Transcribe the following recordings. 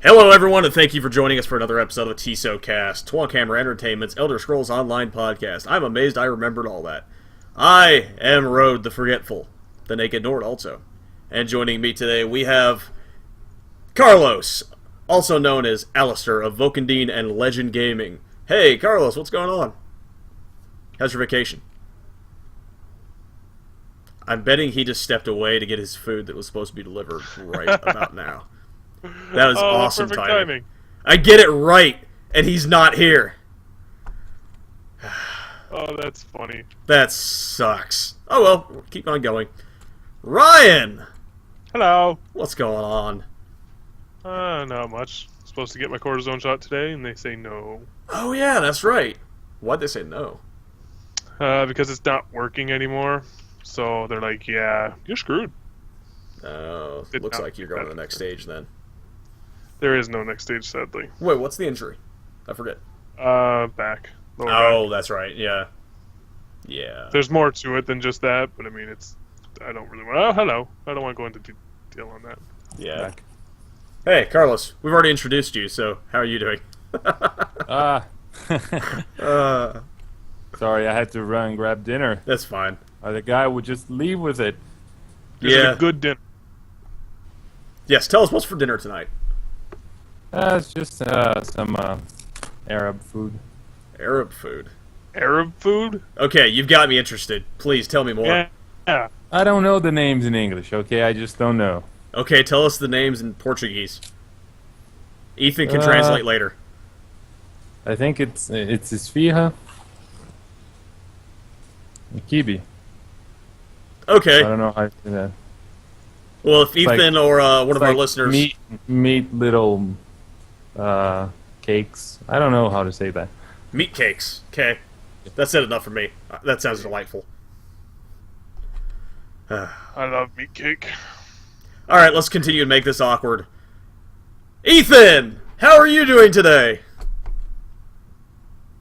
Hello, everyone, and thank you for joining us for another episode of TESOCast, Twonk Entertainment's Elder Scrolls Online podcast. I'm amazed I remembered all that. I am Road the Forgetful, the Naked Nord also. And joining me today, we have Carlos, also known as Alistair of Vokandine and Legend Gaming. Hey, Carlos, what's going on? How's your vacation? I'm betting he just stepped away to get his food that was supposed to be delivered right about now. That was awesome timing. I get it right, and he's not here. Oh, that's funny. That sucks. Oh well, keep on going. Ryan! Hello. What's going on? Not much. Supposed to get my cortisone shot today, and they say no. Oh yeah, that's right. Why'd they say no? Because it's not working anymore. So they're like, yeah, you're screwed. Oh, looks like you're going to the next stage then. There is no next stage, sadly. Wait, what's the injury? I forget. Back. Lower Oh, back. that's right, yeah. Yeah. There's more to it than just that, but I mean, I don't really want... Oh, hello. I don't want to go into detail on that. Yeah. Back. Hey, Carlos, we've already introduced you, so how are you doing? Sorry, I had to run and grab dinner. That's fine. The guy would just leave with it. Just Yeah. a good dinner. Yes, tell us what's for dinner tonight. It's just some Arab food. Arab food. Arab food? Okay, you've got me interested. Please, tell me more. Yeah. I don't know the names in English, okay? I just don't know. Okay, tell us the names in Portuguese. Ethan can translate later. I think it's esfirra. Kibe. Okay. I don't know how to say that. Well, if Ethan or one It's of our like listeners... meat little cakes. I don't know how to say that. Meat cakes. Okay. That's said enough for me. That sounds delightful. I love meat cake. Alright, let's continue and make this awkward. Ethan! How are you doing today?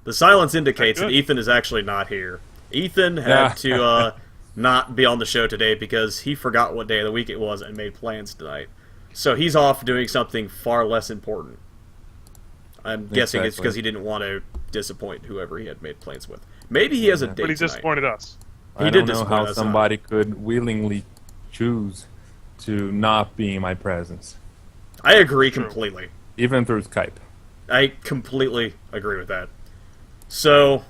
The silence indicates that Ethan is actually not here. Ethan had to not be on the show today because he forgot what day of the week it was and made plans tonight. So he's off doing something far less important. I'm guessing it's because he didn't want to disappoint whoever he had made plans with. Maybe he has a date But he tonight. disappointed us. I don't know how somebody could willingly choose to not be in my presence. I agree completely. Even through Skype. I completely agree with that. So,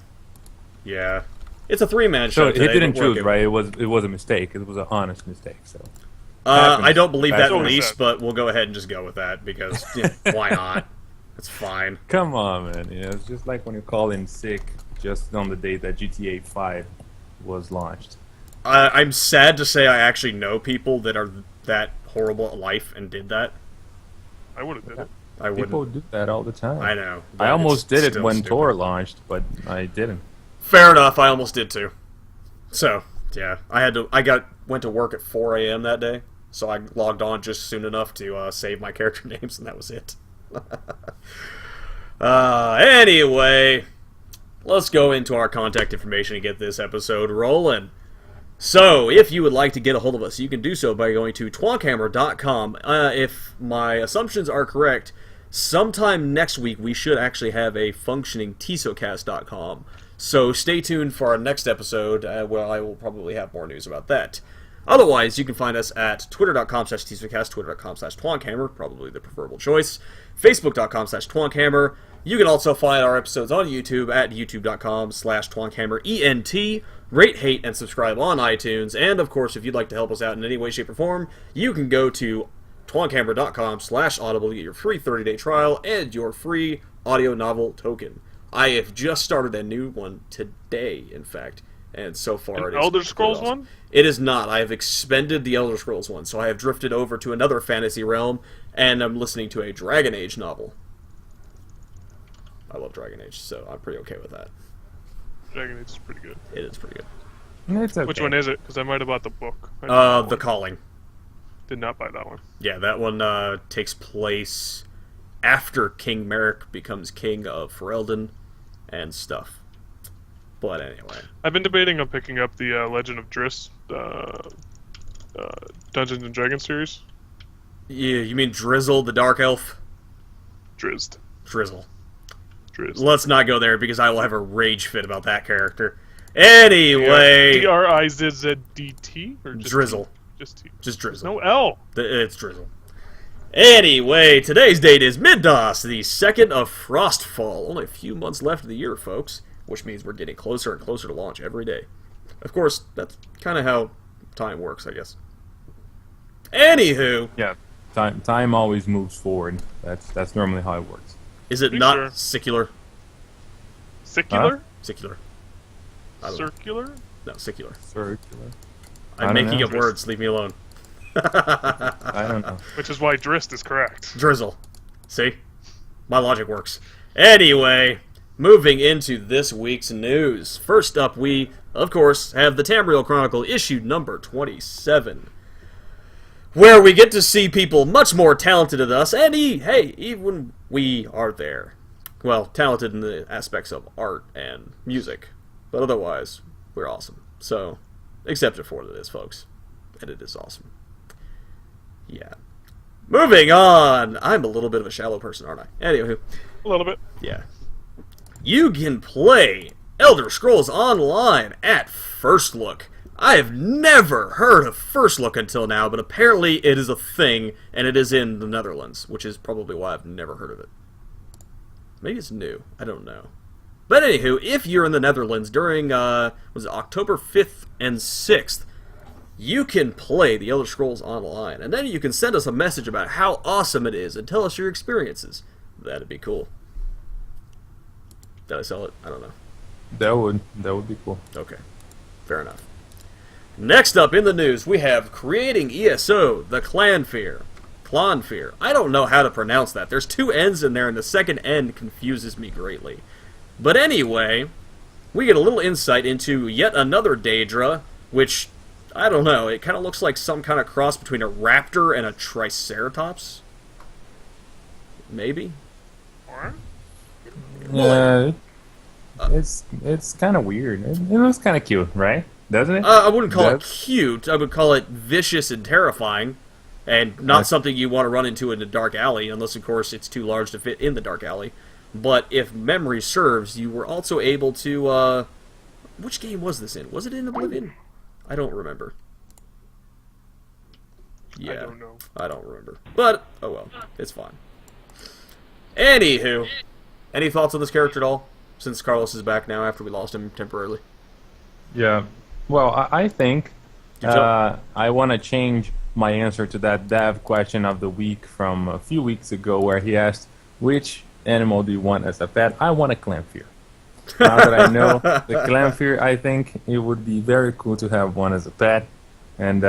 yeah. It's a three-man show So today. he didn't but we're choose, good. right? It was a mistake. It was an honest mistake. So I don't believe that Happens. least, but we'll go ahead and just go with that because why not? It's fine. come on, man. You know, it's just like when you call in sick just on the day that GTA 5 was launched. I'm sad to say I actually know people that are that horrible at life and did that. I would have did it. I wouldn't. People do that all the time. I know. I but almost it's did it still when stupid. Tor launched, but I didn't. Fair enough. I almost did too. So yeah, went to work at 4 a.m. that day, so I logged on just soon enough to save my character names, and that was it. Anyway, let's go into our contact information and get this episode rolling. So, if you would like to get a hold of us, you can do so by going to twonkhammer.com. If my assumptions are correct, sometime next week we should actually have a functioning TESOCast.com. So stay tuned for our next episode, where I will probably have more news about that. Otherwise, you can find us at twitter.com/TESOCast, twitter.com/twonkhammer, probably the preferable choice, facebook.com/twonkhammer. You can also find our episodes on YouTube at youtube.com/twonkhammerent. Rate, hate, and subscribe on iTunes. And, of course, if you'd like to help us out in any way, shape, or form, you can go to twonkhammer.com/audible to get your free 30-day trial and your free audio novel token. I have just started a new one today, in fact, and so far it is Elder Scrolls awesome. one? It is not. I have expended the Elder Scrolls one, so I have drifted over to another fantasy realm, and I'm listening to a Dragon Age novel. I love Dragon Age, so I'm pretty okay with that. Dragon Age is pretty good. It is pretty good. It's okay. Which one is it? Because I might have bought the book. The Calling. Did not buy that one. Yeah, that one takes place after King Merrick becomes king of Ferelden and stuff. But anyway. I've been debating on picking up the Legend of Driss Dungeons and Dragons series. Yeah, you mean Drizzle, the Dark Elf? Drizzed. Drizzle. Drizzed. Let's not go there because I will have a rage fit about that character. Anyway, D-R-I-Z-Z-D-T? Or just Drizzle. Just T. Just Drizzle. No L. It's Drizzle. Anyway, today's date is Middos, the 2nd of Frostfall. Only a few months left of the year, folks, which means we're getting closer and closer to launch every day. Of course, that's kind of how time works, I guess. Anywho, Yeah, time always moves forward. That's normally how it works. is it Pretty not sure. secular? Secular? Secular. I don't know. Circular? No, secular. Circular. I'm I don't making know. up words. Leave me alone. I don't know. Which is why Drist is correct. Drizzle. See? My logic works. Anyway, moving into this week's news. First up, we, of course, have the Tamriel Chronicle issue number 27. Where we get to see people much more talented than us, and even we are there. Well, talented in the aspects of art and music. But otherwise, we're awesome. So, accept it for what it is, folks. And it is awesome. Yeah. Moving on! I'm a little bit of a shallow person, aren't I? Anywho, A little bit. yeah. You can play Elder Scrolls Online at First Look. I have never heard of First Look until now, but apparently it is a thing, and it is in the Netherlands, which is probably why I've never heard of it. Maybe it's new. I don't know. But anywho, if you're in the Netherlands during, was it October 5th and 6th, you can play the Elder Scrolls Online, and then you can send us a message about how awesome it is and tell us your experiences. That'd be cool. Did I sell it? I don't know. That would be cool. Okay. Fair enough. Next up in the news, we have Creating ESO, the Clanfear. Clanfear. I don't know how to pronounce that. There's 2 N's in there, and the second N confuses me greatly. But anyway, we get a little insight into yet another Daedra, which, I don't know, it kind of looks like some kind of cross between a raptor and a triceratops. Maybe? Or? Yeah, it's kind of weird. It looks kind of cute, right? Doesn't it? I wouldn't call it Does- cute. I would call it vicious and terrifying, and not Right. something you want to run into in a dark alley, unless, of course, it's too large to fit in the dark alley. But if memory serves, you were also able to, which game was this in? Was it in Oblivion? I don't remember. Yeah, I don't know. I don't remember. But, oh well, it's fine. Anywho, any thoughts on this character at all? Since Carlos is back now after we lost him temporarily. Yeah. Well, I think Good job. I want to change my answer to that Dav question of the week from a few weeks ago, where he asked, "Which animal do you want as a pet?" I want a Clanfear. Now that I know the Clanfear, I think it would be very cool to have one as a pet. And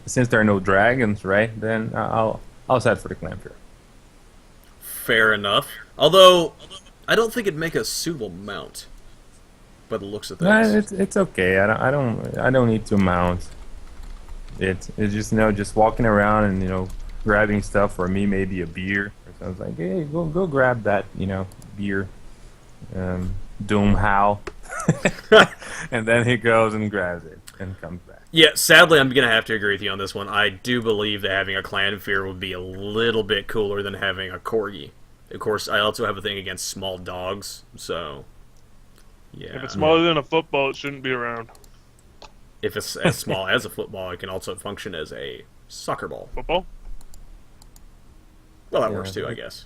since there are no dragons, right? Then I'll set for the Clanfear. Fair enough. Although, I don't think it'd make a suitable mount. By the looks of Nah, things. it's okay. I don't need to mount. It's just just walking around and grabbing stuff. For me, maybe a beer. So I was like, hey, go grab that beer. Doom Howl. And then he goes and grabs it and comes back. Yeah, sadly, I'm gonna have to agree with you on this one. I do believe that having a Clanfear would be a little bit cooler than having a Corgi. Of course, I also have a thing against small dogs, so yeah. If it's smaller than a football, it shouldn't be around. If it's as small as a football, it can also function as a soccer ball. Football? Well, that Yeah. works too, I guess.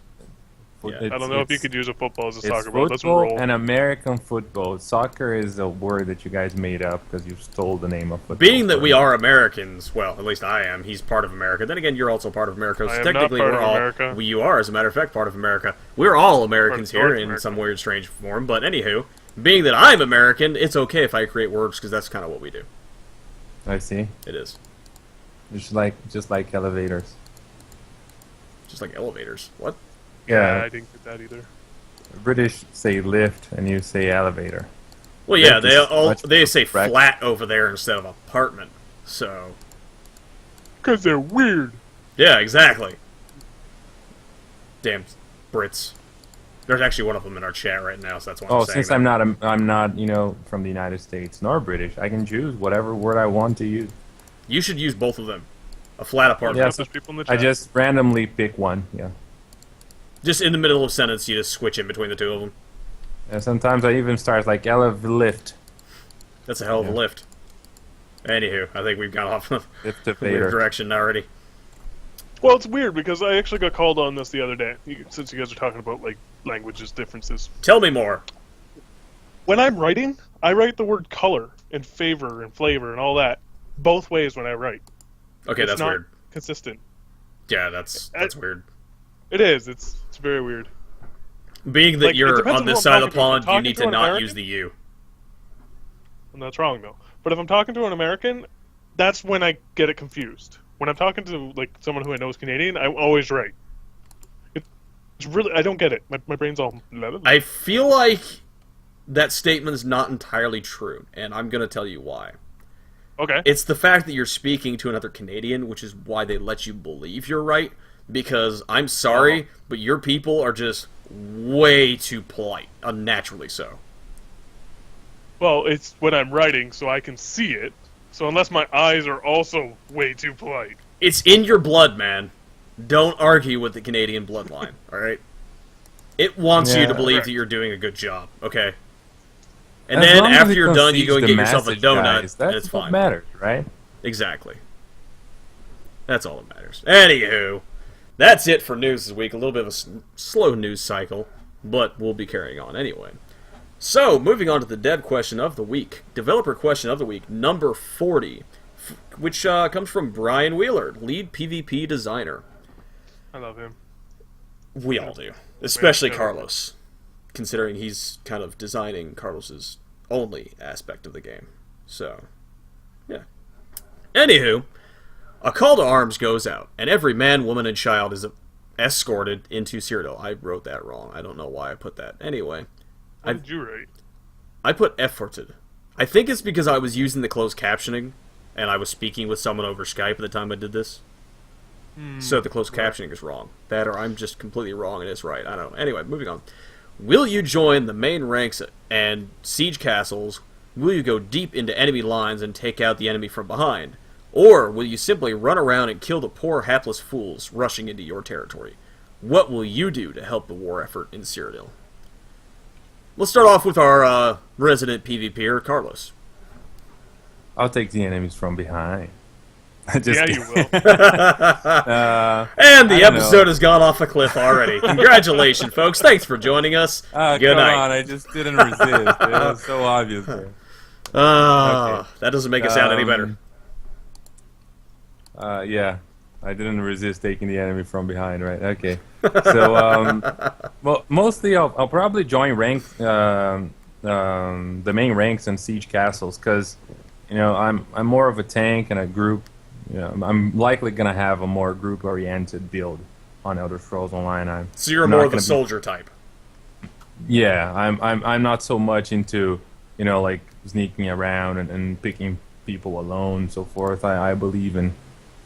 Yeah. I don't know if you could use a football as a It's soccer ball. It doesn't football roll. and American football. Soccer is a word that you guys made up because you stole the name of football. Being that we are Americans, well, at least I am. He's part of America. Then again, you're also part of America. I So am not technically, part we're of all. America. You are, as a matter of fact, part of America. We're all Americans Part of here North in America. some weird, strange form. But anywho, being that I'm American, it's okay if I create words because that's kind of what we do. I see. It is Just like elevators. just like elevators. What? Yeah, I didn't get that either. British say lift and you say elevator. Well, yeah, Lift is much they say correct. flat over there instead of apartment. So Because they're weird. yeah, exactly. Damn Brits. There's actually one of them in our chat right now, so that's why I'm Oh, saying since that. I'm not from the United States nor British, I can choose whatever word I want to use. You should use both of them. A flat apartment. Yeah, There's people in the chat. I just randomly pick one. Yeah. Just in the middle of a sentence, you just switch in between the two of them. And sometimes I even start like lift. That's a hell of a lift. Anywho, I think we've got off of Lift to a weird Vader. direction already. Well, it's weird because I actually got called on this the other day. Since you guys are talking about like languages differences. Tell me more. When I'm writing, I write the word color and favor and flavor and all that both ways when I write. Okay, It's that's not weird. consistent. Yeah, that's weird. It is. It's very weird. Being that Like, it you're depends on on this who I'm side of the talking to. If I'm pond, you talking need to to an not American- use the you. And that's wrong though. But if I'm talking to an American, that's when I get it confused. When I'm talking to like someone who I know is Canadian, I'm always right. It's really I don't get it. My brain's all. I feel like that statement's not entirely true, and I'm gonna tell you why. Okay. It's the fact that you're speaking to another Canadian, which is why they let you believe you're right. Because I'm sorry, but your people are just way too polite, unnaturally so. Well, it's when I'm writing, so I can see it. So unless my eyes are also way too polite. It's in your blood, man. Don't argue with the Canadian bloodline, alright? It wants you to Yeah, believe right. that you're doing a good job, okay? And As then long as after it you're done, you go and concedes get the yourself a message, donut, guys, and that's it's what fine. matters, right? Exactly. That's all that matters. Anywho, that's it for news this week. A little bit of a slow news cycle, but we'll be carrying on anyway. So, moving on to the dev question of the week. Developer question of the week, number 40, which comes from Brian Wheeler, lead PvP designer. I love him. We all do. Especially Yeah. Carlos, considering he's kind of designing Carlos's only aspect of the game. So, yeah. Anywho, a call to arms goes out, and every man, woman, and child is escorted into Cyrodiil. I wrote that wrong. I don't know why I put that. Anyway, What did you write? I put efforted. I think it's because I was using the closed captioning, and I was speaking with someone over Skype at the time I did this. So the closed captioning is wrong. That or I'm just completely wrong and it's right. I don't know. Anyway, moving on. Will you join the main ranks and siege castles? Will you go deep into enemy lines and take out the enemy from behind? Or will you simply run around and kill the poor hapless fools rushing into your territory? What will you do to help the war effort in Cyrodiil? Let's start off with our resident PvPer, Carlos. I'll take the enemies from behind. Just Yeah, kidding. you will. And the I don't episode know. has gone off a cliff already. Congratulations, folks. Thanks for joining us. Good Come night. on, I just didn't resist. It was so obvious there. Okay. That doesn't make it sound any better. Yeah, I didn't resist taking the enemy from behind, right? Okay. So, well, mostly I'll probably join the main ranks and siege castles because, you know, I'm more of a tank and a group. You know, I'm likely gonna have a more group-oriented build on Elder Scrolls Online. So you're I'm more not of the gonna be- soldier type. Yeah, I'm not so much into, you know, like sneaking around and picking people alone and so forth. I believe in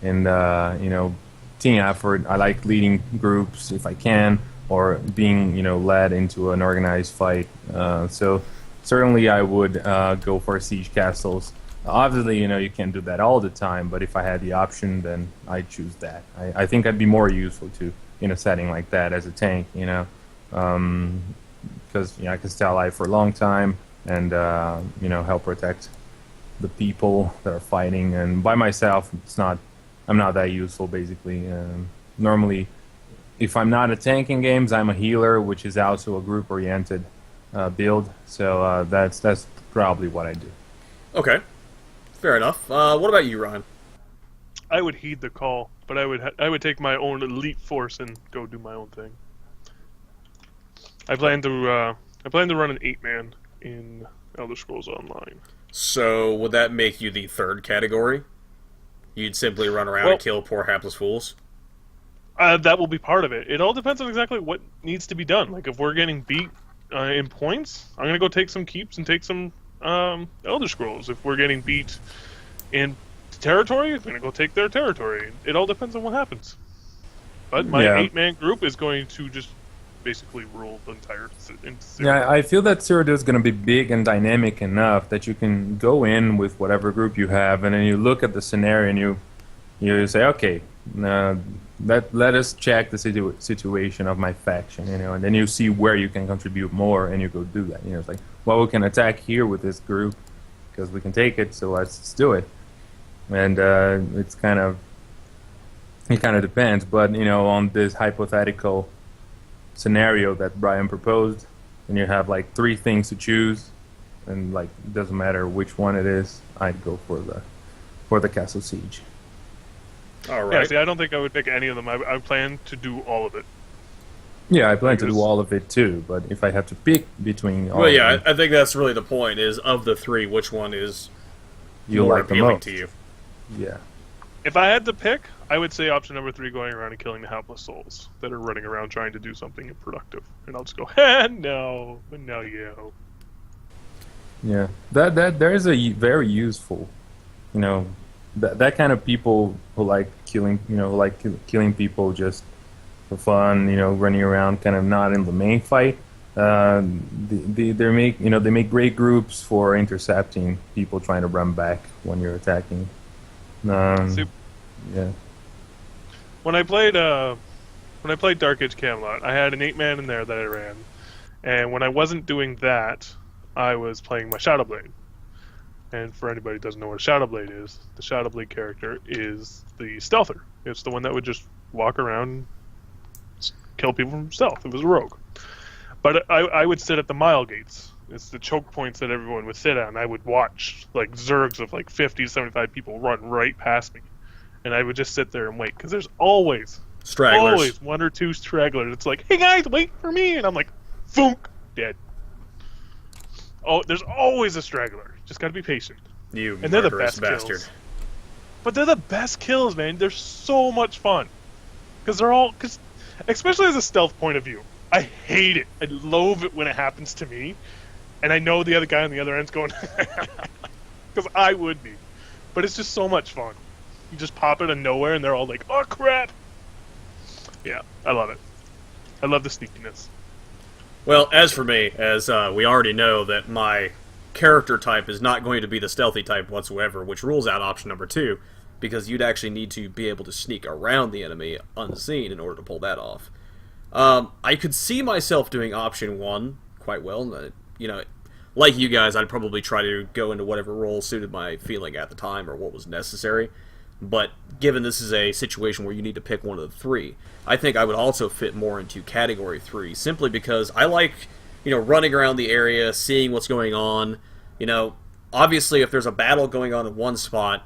you know, team effort. I like leading groups if I can, or being, you know, led into an organized fight. So certainly I would go for siege castles. Obviously, you know, you can't do that all the time, but if I had the option, then I'd choose that. I think I'd be more useful to in a setting like that as a tank, you know, because, you know, I can stay alive for a long time and, you know, help protect the people that are fighting. And by myself, I'm not that useful, basically. Normally, if I'm not a tank in games, I'm a healer, which is also a group-oriented build. So that's probably what I do. Okay. Fair enough. What about you, Ryan? I would heed the call, but I would take my own elite force and go do my own thing. I plan to run an 8-man in Elder Scrolls Online. So would that make you the third category? You'd simply run around and kill poor hapless fools? That will be part of it. It all depends on exactly what needs to be done. Like, if we're getting beat in points, I'm going to go take some keeps and take some Elder Scrolls. If we're getting beat in territory, I'm going to go take their territory. It all depends on what happens. But my 8-man group is going to just basically rule the entire city. Yeah, I feel that Cyrodiil is going to be big and dynamic enough that you can go in with whatever group you have, and then you look at the scenario and you say, okay, let us check the situation of my faction, and then you see where you can contribute more, and you go do that. It's like, well, we can attack here with this group because we can take it, so let's do it. And it kind of depends, but on this hypothetical scenario that Brian proposed, and you have like 3 things to choose, and like it doesn't matter which one it is, I'd go for the castle siege. All right. Yeah, see, I don't think I would pick any of them. I plan to do all of it. Yeah, I plan to do all of it too, but if I have to pick between all Well, yeah, of them, I think that's really the point, is of the 3, which one is you more like the appealing most. to you? Yeah. If I had to pick, I would say option number 3, going around and killing the helpless souls that are running around trying to do something productive. And I'll just go, no, you. Yeah, that there is a very useful, that kind of people who like killing, killing people just for fun, running around, kind of not in the main fight. They make great groups for intercepting people trying to run back when you're attacking. Yeah. When I played Dark Age Camelot, I had an 8-man in there that I ran, and when I wasn't doing that, I was playing my Shadowblade. And for anybody who doesn't know what a Shadowblade is, the Shadowblade character is the stealther. It's the one that would just walk around and kill people from stealth. It was a rogue. But I would sit at the mile gates. It's the choke points that everyone would sit at, and I would watch like zergs of like 50 to 75 people run right past me. And I would just sit there and wait, because there's always Stragglers. 1 or 2 stragglers. It's like, hey guys, wait for me! And I'm like, thunk, dead. Oh, there's always a straggler. Just gotta be patient. You And they're the murderous best bastard. kills. But they're the best kills, man. They're so much fun. Because especially as a stealth point of view, I hate it. I loathe it when it happens to me. And I know the other guy on the other end's going, because I would be. But it's just so much fun. You just pop it out of nowhere and they're all like, oh crap! Yeah, I love it. I love the sneakiness. Well, as for me, as we already know that my character type is not going to be the stealthy type whatsoever, which rules out option number 2, because you'd actually need to be able to sneak around the enemy unseen in order to pull that off. I could see myself doing option 1 quite well. Like you guys, I'd probably try to go into whatever role suited my feeling at the time or what was necessary. But given this is a situation where you need to pick one of the 3, I think I would also fit more into category 3, simply because I like, running around the area, seeing what's going on. Obviously if there's a battle going on in one spot,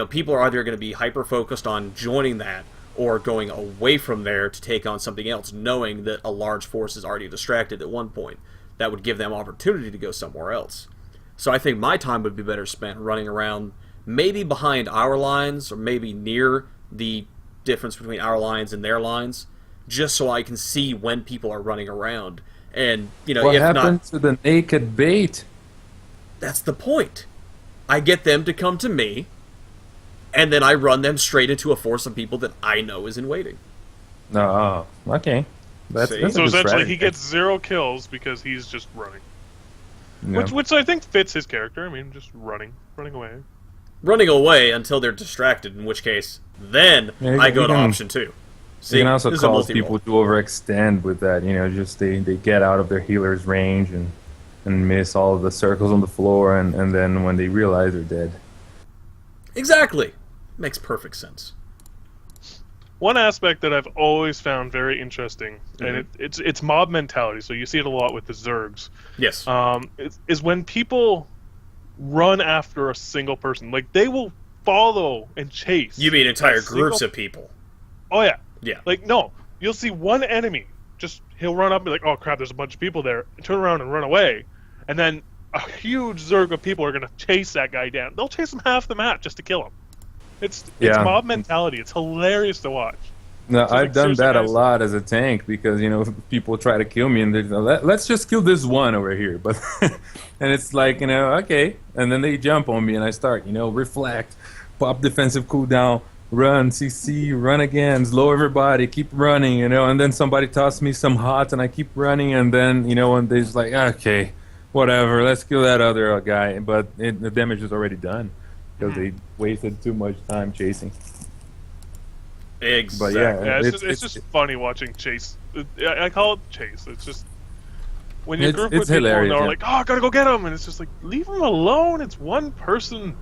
people are either going to be hyper-focused on joining that or going away from there to take on something else, knowing that a large force is already distracted at one point. That would give them opportunity to go somewhere else. So I think my time would be better spent running around, maybe behind our lines, or maybe near the difference between our lines and their lines, just so I can see when people are running around. And, what if happened not, to the naked bait? that's the point. I get them to come to me, and then I run them straight into a force of people that I know is in waiting. Oh, okay. That's See? a So good essentially, strategy. he gets 0 kills because he's just running. Yeah. Which I think fits his character. I mean, just running away. Running away until they're distracted, in which case, then Yeah, I go you to can- option 2. See, You can also this is a cause multi-role. people to overextend with that. Just they get out of their healer's range and miss all of the circles on the floor, and then when they realize they're dead. Exactly. Makes perfect sense. One aspect that I've always found very interesting, and it's mob mentality. So you see it a lot with the Zergs. Yes. Is when people run after a single person. Like, they will follow and chase. You mean entire that groups single- of people. Oh yeah. Yeah. Like, no, you'll see one enemy. He'll run up and be like, oh crap, there's a bunch of people there. And turn around and run away. And then a huge Zerg of people are going to chase that guy down. They'll chase him half the map just to kill him. It's Yeah. mob mentality. It's hilarious to watch. No, So, I've like, done seriously, that a guys. lot as a tank because people try to kill me and they're like, let's just kill this one over here, but and it's like okay, and then they jump on me and I start reflect, pop defensive cooldown, run CC, run again, slow everybody, keep running, and then somebody tosses me some hot and I keep running, and then and they're just like, okay, whatever, let's kill that other guy, but the damage is already done because they wasted too much time chasing. Exactly. But Yeah, it's just funny watching Chase. I call it Chase. It's just when you're group with it's people and hilarious, they're yeah. like, "Oh, I gotta go get him," and it's just like, leave him alone. It's one person.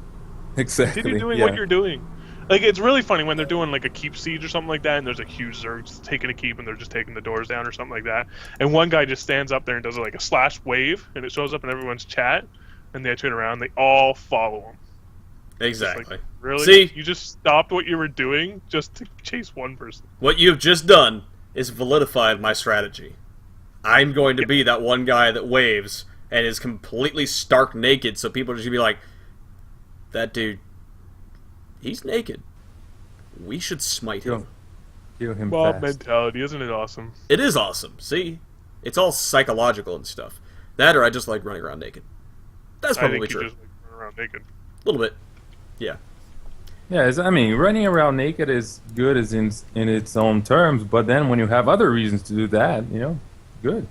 Exactly. Continue doing yeah. what you're doing. Like, it's really funny when they're doing like a keep siege or something like that, and there's a huge Zerg taking a keep, and they're just taking the doors down or something like that. And one guy just stands up there and does like a slash wave, and it shows up in everyone's chat, and they turn around, they all follow him. Exactly. Like, really? See? You just stopped what you were doing just to chase one person. What you've just done is validified my strategy. I'm going to be that one guy that waves and is completely stark naked, so people are just going to be like, that dude, he's naked. We should smite him. Kill him Mob fast. mentality, isn't it awesome? It is awesome, see? It's all psychological and stuff. That or I just like running around naked. That's I probably think true. you just like run around naked. A little bit. Yeah. Yeah, I mean, running around naked is good as in its own terms, but then when you have other reasons to do that, good.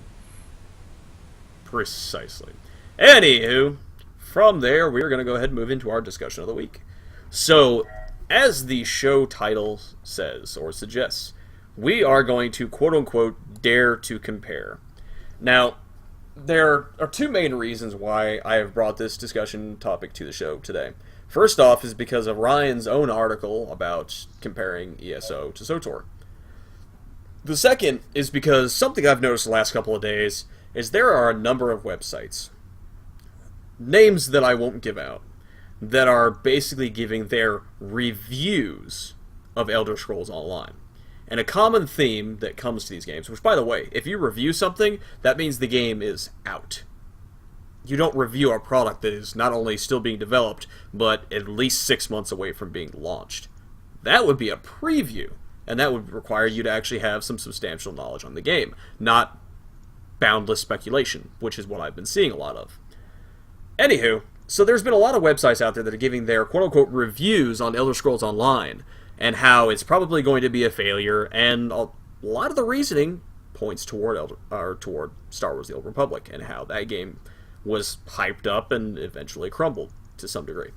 Precisely. Anywho, from there, we're going to go ahead and move into our discussion of the week. So, as the show title says, or suggests, we are going to quote-unquote dare to compare. Now, there are two main reasons why I have brought this discussion topic to the show today. First off is because of Ryan's own article about comparing ESO to SOTOR. The second is because something I've noticed the last couple of days is there are a number of websites, names that I won't give out, that are basically giving their reviews of Elder Scrolls Online. And a common theme that comes to these games, which, by the way, if you review something, that means the game is out. You don't review a product that is not only still being developed, but at least 6 months away from being launched. That would be a preview, and that would require you to actually have some substantial knowledge on the game, not boundless speculation, which is what I've been seeing a lot of. Anywho, so there's been a lot of websites out there that are giving their quote-unquote reviews on Elder Scrolls Online, and how it's probably going to be a failure, and a lot of the reasoning points toward toward Star Wars: The Old Republic, and how that game was hyped up and eventually crumbled to some degree.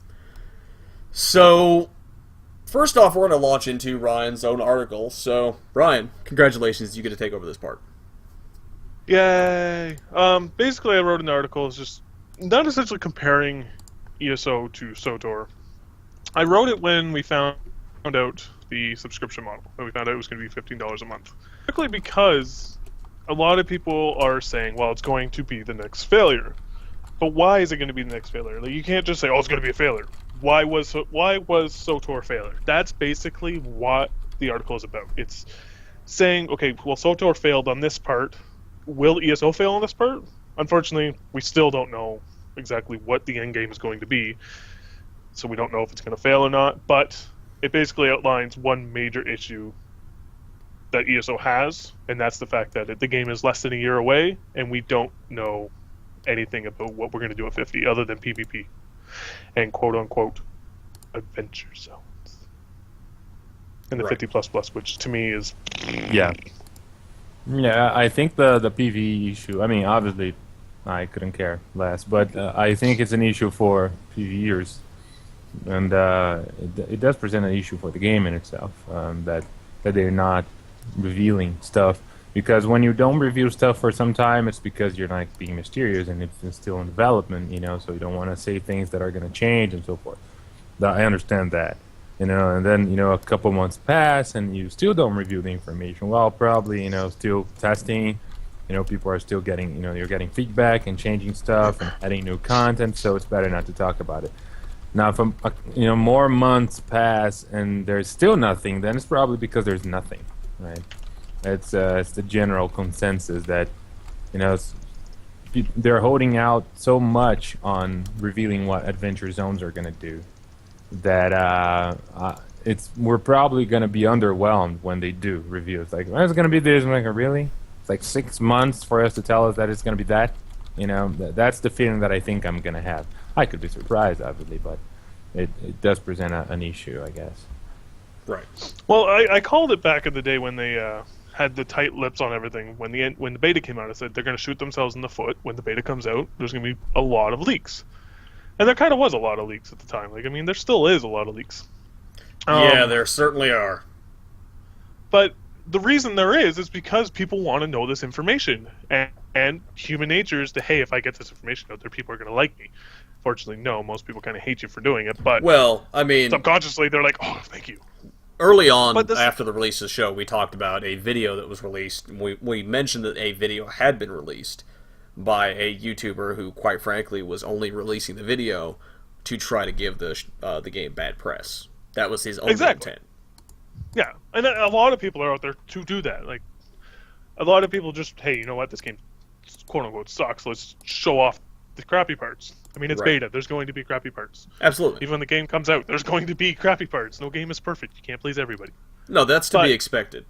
So, first off, we're going to launch into Ryan's own article. So, Ryan, congratulations, you get to take over this part. Yay! Basically, I wrote an article. It's just not essentially comparing ESO to SOTOR. I wrote it when we found out the subscription model. And we found out it was going to be $15 a month. Particularly because a lot of people are saying, well, it's going to be the next failure. But why is it going to be the next failure? Like, you can't just say, oh, it's going to be a failure. Why was SOTOR a failure? That's basically what the article is about. It's saying, okay, well, SOTOR failed on this part. Will ESO fail on this part? Unfortunately, we still don't know exactly what the end game is going to be. So we don't know if it's going to fail or not. But it basically outlines one major issue that ESO has, and that's the fact that the game is less than a year away, and we don't know anything about what we're going to do at 50 other than PvP and quote-unquote adventure zones. And the Right. 50 plus plus, which to me is... Yeah. Yeah, I think the PvE issue, I mean, obviously, I couldn't care less, but I think it's an issue for PvEers. And it does present an issue for the game in itself, that they're not revealing stuff. Because when you don't reveal stuff for some time, it's because you're like being mysterious and it's still in development, so you don't want to say things that are going to change and so forth. I understand that, and then, a couple months pass and you still don't reveal the information. Well, probably, still testing, people are still getting, you're getting feedback and changing stuff and adding new content, so it's better not to talk about it. Now, if more months pass and there's still nothing, then it's probably because there's nothing, right? It's the general consensus that, they're holding out so much on revealing what adventure zones are going to do that we're probably going to be underwhelmed when they do reveal. It's like, well, it's going to be this. I'm like, really? It's like 6 months for us to tell us that it's going to be that? That's the feeling that I think I'm going to have. I could be surprised, obviously, but it does present an issue, I guess. Right. Well, I called it back in the day when they had the tight lips on everything. When the beta came out, I said they're going to shoot themselves in the foot. When the beta comes out, there's going to be a lot of leaks. And there kind of was a lot of leaks at the time. Like, I mean, there still is a lot of leaks. Yeah, there certainly are. But the reason there is because people want to know this information, and human nature is to, hey, if I get this information out there, people are going to like me. Fortunately, no, most people kind of hate you for doing it, but Well, I mean, subconsciously they're like, oh, thank you. early on, But this- after the release of the show, we talked about a video that was released. We mentioned that a video had been released by a YouTuber who, quite frankly, was only releasing the video to try to give the game bad press. That was his only intent. Yeah, and a lot of people are out there to do that. Like, a lot of people just, hey, you know what, this game, quote unquote, sucks. Let's show off the crappy parts. I mean, it's Right. beta. There's going to be crappy parts. Absolutely. Even when the game comes out, there's going to be crappy parts. No game is perfect. You can't please everybody. No, that's to But- be expected.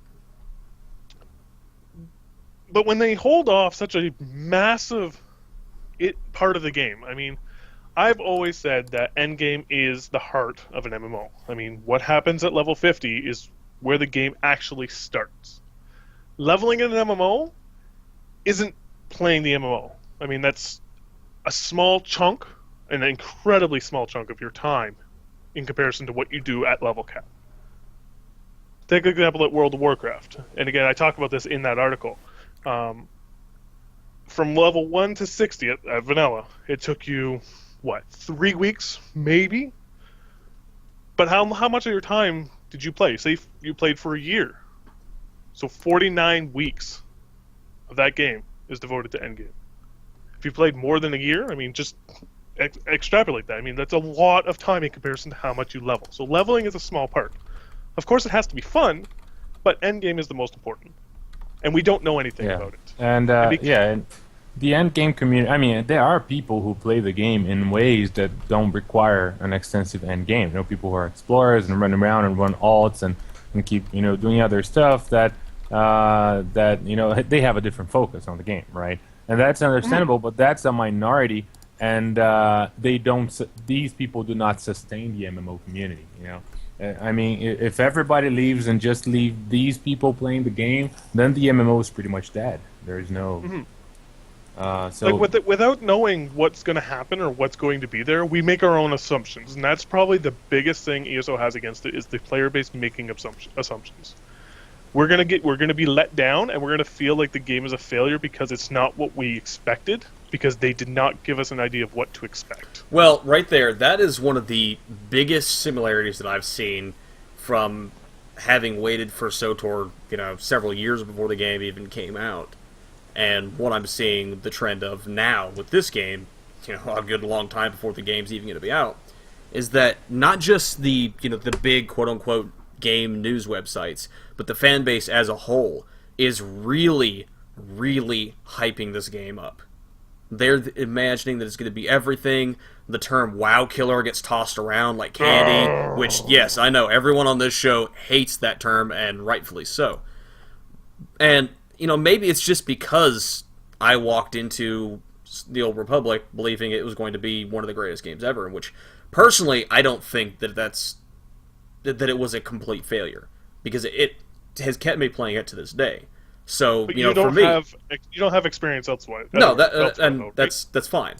But when they hold off such a massive part of the game, I mean, I've always said that endgame is the heart of an MMO. I mean, what happens at level 50 is where the game actually starts. Leveling in an MMO isn't playing the MMO. I mean, that's a small chunk, an incredibly small chunk of your time in comparison to what you do at level cap. Take an example at World of Warcraft. And again, I talk about this in that article. From level 1 to 60 at vanilla, it took you, 3 weeks, maybe? But how much of your time did you play? Say you played for a year. So 49 weeks of that game is devoted to endgame. If you played more than a year, I mean, just extrapolate that. I mean, that's a lot of time in comparison to how much you level. So leveling is a small part. Of course, it has to be fun, but endgame is the most important. And we don't know anything about it. And and the end game community. I mean, there are people who play the game in ways that don't require an extensive end game. You know, people who are explorers and run around and run alts and keep doing other stuff that they have a different focus on the game, right? And that's understandable, but that's a minority, and they don't. These people do not sustain the MMO community. I mean, if everybody leaves and just leave these people playing the game, then the MMO is pretty much dead. There is no. So like without knowing what's going to happen or what's going to be there, we make our own assumptions, and that's probably the biggest thing ESO has against it is the player base making assumptions. We're gonna be let down, and we're gonna feel like the game is a failure because it's not what we expected, because they did not give us an idea of what to expect. Well, right there, that is one of the biggest similarities that I've seen from having waited for SOTOR, several years before the game even came out, and what I'm seeing the trend of now with this game, a good long time before the game's even going to be out, is that not just the big quote-unquote game news websites, but the fan base as a whole is really, really hyping this game up. They're imagining that it's going to be everything. The term WoW killer gets tossed around like candy, which, yes, I know, everyone on this show hates that term, and rightfully so. And, maybe it's just because I walked into the Old Republic believing it was going to be one of the greatest games ever, which, personally, I don't think that it was a complete failure, because it has kept me playing it to this day. So, But for me, you don't have experience elsewhere. no, Elsewhere, that's fine.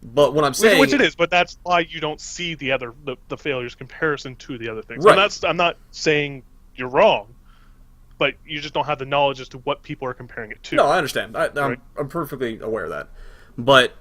But what I'm saying, which it is, but that's why you don't see the failures comparison to the other things. Right. I'm not saying you're wrong, but you just don't have the knowledge as to what people are comparing it to. No, I understand. I'm perfectly aware of that. But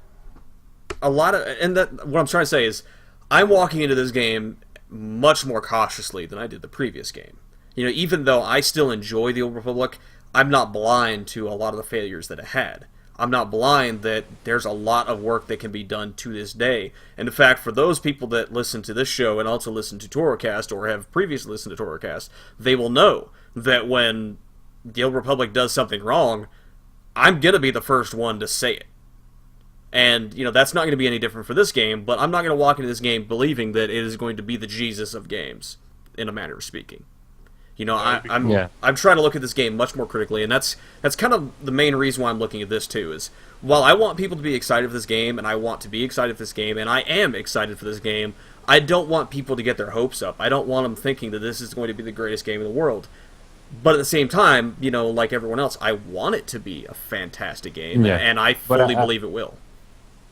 what I'm trying to say is, I'm walking into this game much more cautiously than I did the previous game. Even though I still enjoy the Old Republic, I'm not blind to a lot of the failures that it had. I'm not blind that there's a lot of work that can be done to this day. And in fact, for those people that listen to this show and also listen to TOROcast or have previously listened to TOROcast, they will know that when the Old Republic does something wrong, I'm going to be the first one to say it. And, that's not going to be any different for this game, but I'm not going to walk into this game believing that it is going to be the Jesus of games, in a manner of speaking. I'm trying to look at this game much more critically, and that's kind of the main reason why I'm looking at this too. Is while I want people to be excited for this game, and I want to be excited for this game, and I am excited for this game, I don't want people to get their hopes up. I don't want them thinking that this is going to be the greatest game in the world. But at the same time, like everyone else, I want it to be a fantastic game, and I fully believe it will.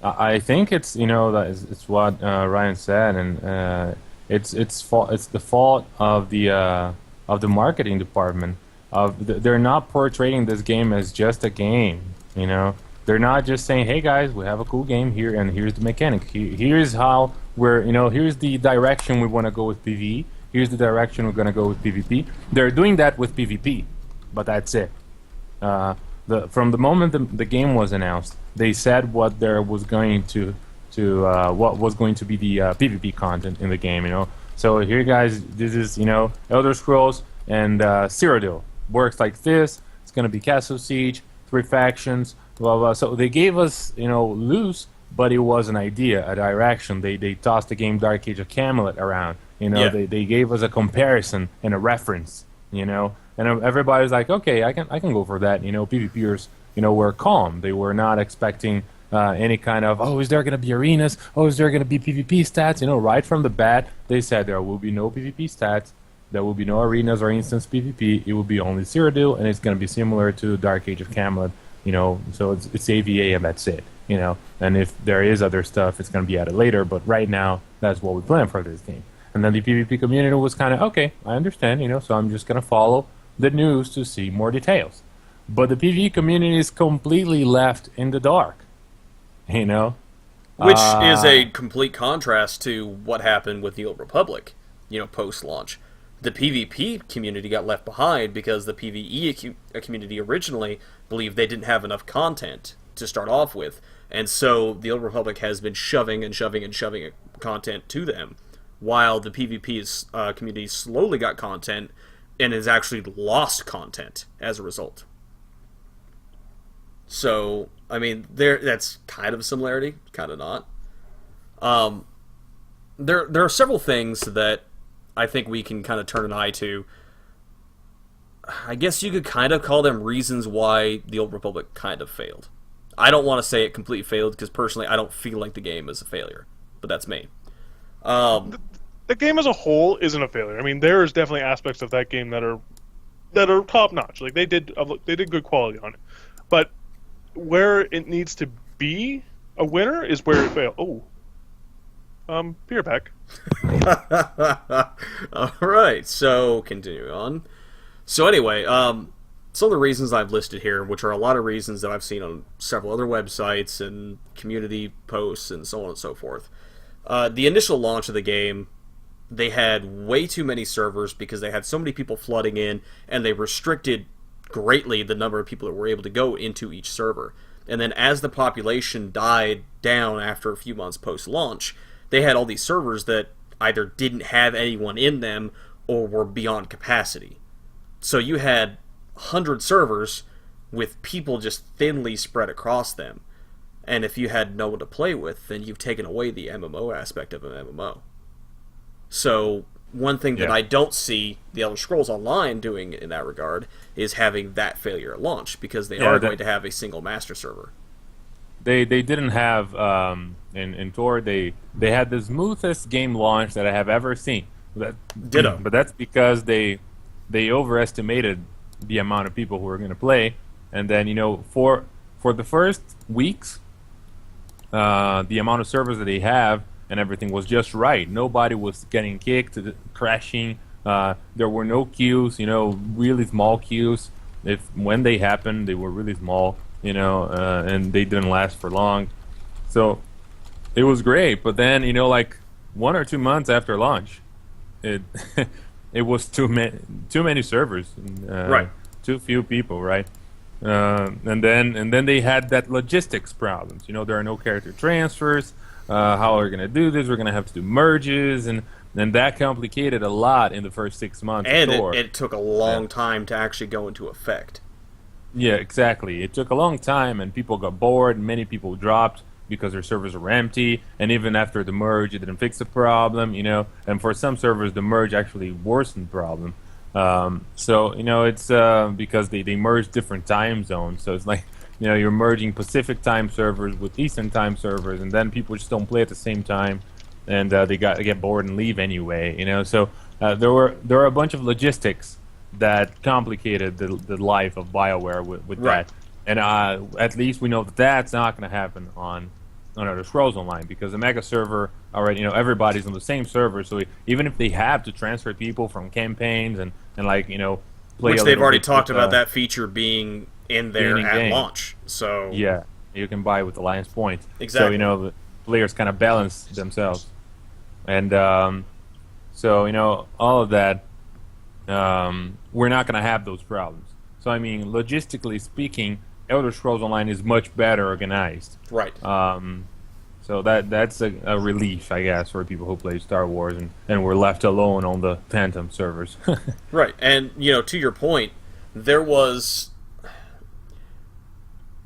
I think it's it's what Ryan said, and it's the fault of the marketing department they're not portraying this game as just a game. You know, they're not just saying, "Hey guys, we have a cool game here, and here's the mechanic. Here's how here's the direction we want to go with PvE. Here's the direction we're going to go with PvP." They're doing that with PvP, but that's it. From the moment the game was announced, they said what there was going to what was going to be the PvP content in the game. You know, so here, guys, this is Elder Scrolls and Cyrodiil works like this. It's going to be Castle Siege, 3 factions, blah blah. So they gave us loose, but it was an idea, a direction. They tossed the game Dark Age of Camelot around. They gave us a comparison and a reference. And everybody's like, okay, I can go for that. PvPers, were calm. They were not expecting any kind of, oh, is there going to be arenas? Oh, is there going to be PvP stats? Right from the bat, they said there will be no PvP stats. There will be no arenas or instance PvP. It will be only Cyrodiil, and it's going to be similar to Dark Age of Camelot. So it's AVA and that's it. And if there is other stuff, it's going to be added later. But right now, that's what we plan for this game. And then the PvP community was kind of, okay, I understand, so I'm just going to follow the news to see more details. But the PvE community is completely left in the dark, Which is a complete contrast to what happened with the Old Republic, post-launch. The PvP community got left behind because the PvE community originally believed they didn't have enough content to start off with. And so the Old Republic has been shoving content to them, while the PvP community slowly got content and has actually lost content as a result. So, I mean, that's kind of a similarity, kind of not. There are several things that I think we can kind of turn an eye to. I guess you could kind of call them reasons why the Old Republic kind of failed. I don't want to say it completely failed, because personally I don't feel like the game is a failure, but that's me. The game as a whole isn't a failure. I mean, there's definitely aspects of that game that are top notch. Like they did good quality on it, but where it needs to be a winner is where it failed. Beer pack. All right, so continuing on. So anyway, some of the reasons I've listed here, which are a lot of reasons that I've seen on several other websites and community posts and so on and so forth. The initial launch of the game, they had way too many servers because they had so many people flooding in, and they restricted greatly the number of people that were able to go into each server. And then as the population died down after a few months post-launch, they had all these servers that either didn't have anyone in them or were beyond capacity. So you had 100 servers with people just thinly spread across them. And if you had no one to play with, then you've taken away the MMO aspect of an MMO. So one thing that I don't see the Elder Scrolls Online doing in that regard is having that failure at launch, because they are going to have a single master server. They didn't have in Tor they had the smoothest game launch that I have ever seen. Ditto. But that's because they overestimated the amount of people who were going to play, and then for the first weeks, the amount of servers that they have and everything was just right. Nobody was getting kicked, crashing. There were no queues, really small queues. When they happened, they were really small, and they didn't last for long. So it was great. But then, like 1 or 2 months after launch, it it was too many servers, right? Too few people, right? And then they had that logistics problems. There are no character transfers. How are we going to do this? We're going to have to do merges, and that complicated a lot in the first 6 months. And it took a long time to actually go into effect. Yeah, exactly. It took a long time, and people got bored. Many people dropped because their servers were empty, and even after the merge, it didn't fix the problem, And for some servers, the merge actually worsened the problem. So, it's because they merged different time zones. So it's like, you're merging Pacific time servers with Eastern time servers, and then people just don't play at the same time, and they get bored and leave anyway. So there were a bunch of logistics that complicated the life of BioWare with right. that. And at least we know that that's not going to happen on Elder Scrolls Online, because the mega server already, everybody's on the same server. So even if they have to transfer people from campaigns and like play Which a they've little already bit talked with, about that feature being in there being in at game. launch. So Yeah, you can buy with Alliance Point. Exactly. So, the players kind of balance themselves. And so, all of that, we're not going to have those problems. So, I mean, logistically speaking, Elder Scrolls Online is much better organized. right. So that's a relief, I guess, for people who play Star Wars and were left alone on the Phantom servers. Right, and to your point, there was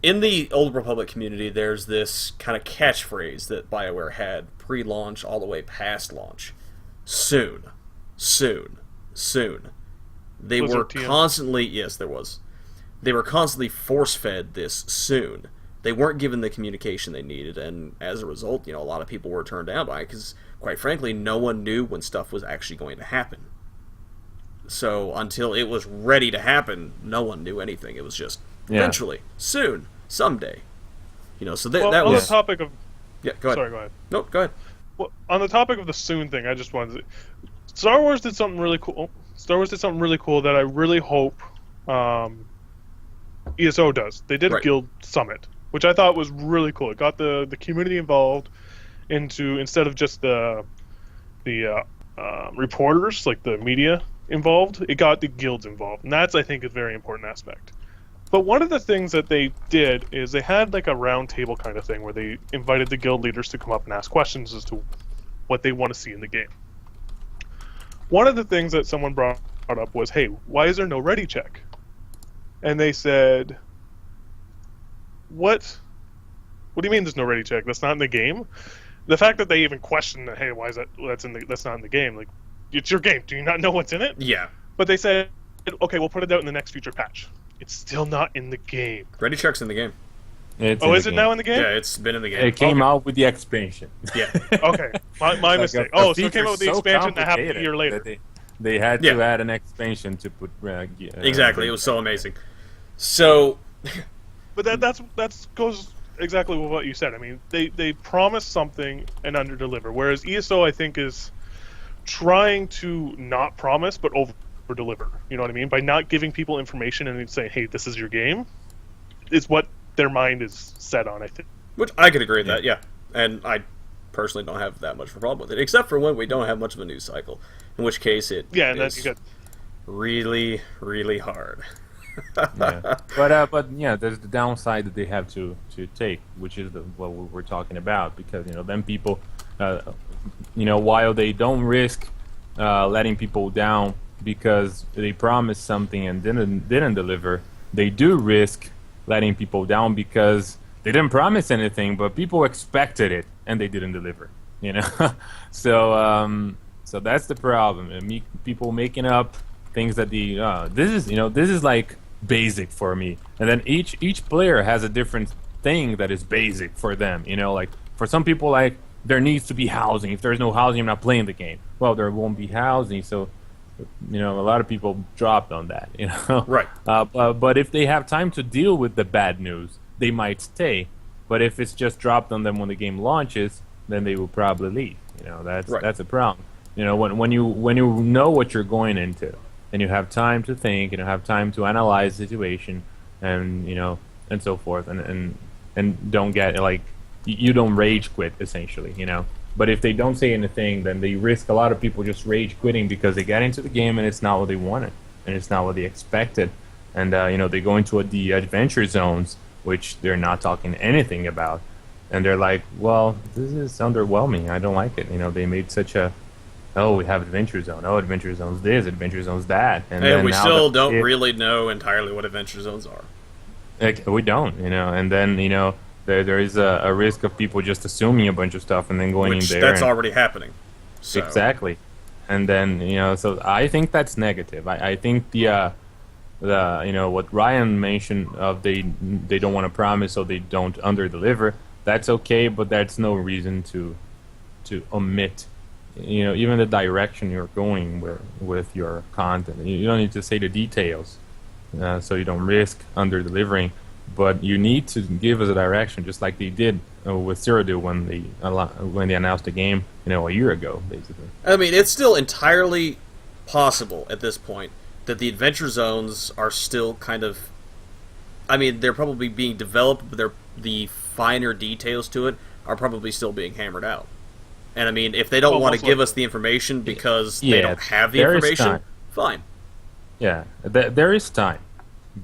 in the Old Republic community. There's this kind of catchphrase that BioWare had pre-launch all the way past launch: soon, soon, soon. They Was were there TM? constantly yes, there was. They were constantly force-fed this soon. They weren't given the communication they needed, and as a result, a lot of people were turned down by it because, quite frankly, no one knew when stuff was actually going to happen. So until it was ready to happen, no one knew anything. It was just eventually, soon, someday. So that on was the topic of. yeah. Go ahead. Sorry, go ahead. No, go ahead. Well, on the topic of the soon thing, I just wanted to. Star Wars did something really cool. Star Wars did something really cool that I really hope ESO does. They did a Right. guild summit, which I thought was really cool. It got the community involved into, instead of just the reporters, like the media involved, it got the guilds involved, and that's, I think, a very important aspect. But one of the things that they did is they had like a round table kind of thing where they invited the guild leaders to come up and ask questions as to what they want to see in the game. One of the things that someone brought up was, hey, why is there no ready check? And they said, what do you mean there's no ready check? That's not in the game? The fact that they even questioned, hey, why is that's not in the game? Like, it's your game. Do you not know what's in it? Yeah. But they said, okay, we'll put it out in the next future patch. It's still not in the game. Ready check's in the game. It's Oh, in is the it game. now in the game? Yeah, it's been in the game. It came out with the expansion. Yeah. Okay, my mistake. Oh, so it came out with the expansion that happened a complicated year later. that They had to add an expansion to put. Exactly. It was so amazing. So, But that goes exactly with what you said. I mean, they promise something and underdeliver, whereas ESO, I think, is trying to not promise but over-deliver. You know what I mean? By not giving people information and saying, hey, this is your game, is what their mind is set on, I think. which I could agree with that, yeah. And I personally don't have that much of a problem with it, except for when we don't have much of a news cycle, in which case it Yeah, and then is you get... really, really hard. Yeah. But yeah, there's the downside that they have to take, which is what we were talking about, because then people, while they don't risk letting people down because they promised something and didn't deliver, they do risk letting people down because they didn't promise anything, but people expected it and they didn't deliver. So that's the problem. People making up things that this is like basic for me, and then each player has a different thing that is basic for them. Like for some people, like there needs to be housing. If there's no housing, I'm not playing the game. Well, there won't be housing, so a lot of people dropped on that. Right. But if they have time to deal with the bad news, they might stay. But if it's just dropped on them when the game launches, then they will probably leave. That's a problem. When you know what you're going into, and you have time to think, and you have time to analyze the situation, and and so forth, and don't get you don't rage quit essentially, But if they don't say anything, then they risk a lot of people just rage quitting because they get into the game and it's not what they wanted, and it's not what they expected, and they go into the adventure zones, which they're not talking anything about, and they're like, well, this is underwhelming. I don't like it. They made such a we have Adventure Zone. Oh, Adventure Zone's this, Adventure Zone's that. And then we now still don't really know entirely what Adventure Zones are. We don't, and then, there is a risk of people just assuming a bunch of stuff and then going in there. That's already happening. So. Exactly. And then, so I think that's negative. I think the what Ryan mentioned of they don't want to promise, so they don't underdeliver, that's okay, but that's no reason to omit even the direction you're going with your content. You don't need to say the details, so you don't risk under-delivering, but you need to give us a direction, just like they did with Cyrodiil when they announced the game, a year ago, basically. I mean, it's still entirely possible at this point that the adventure zones are still kind of, I mean, they're probably being developed, but the finer details to it are probably still being hammered out. And I mean, if they don't want to give us the information because they don't have the information, fine. Yeah, there is time,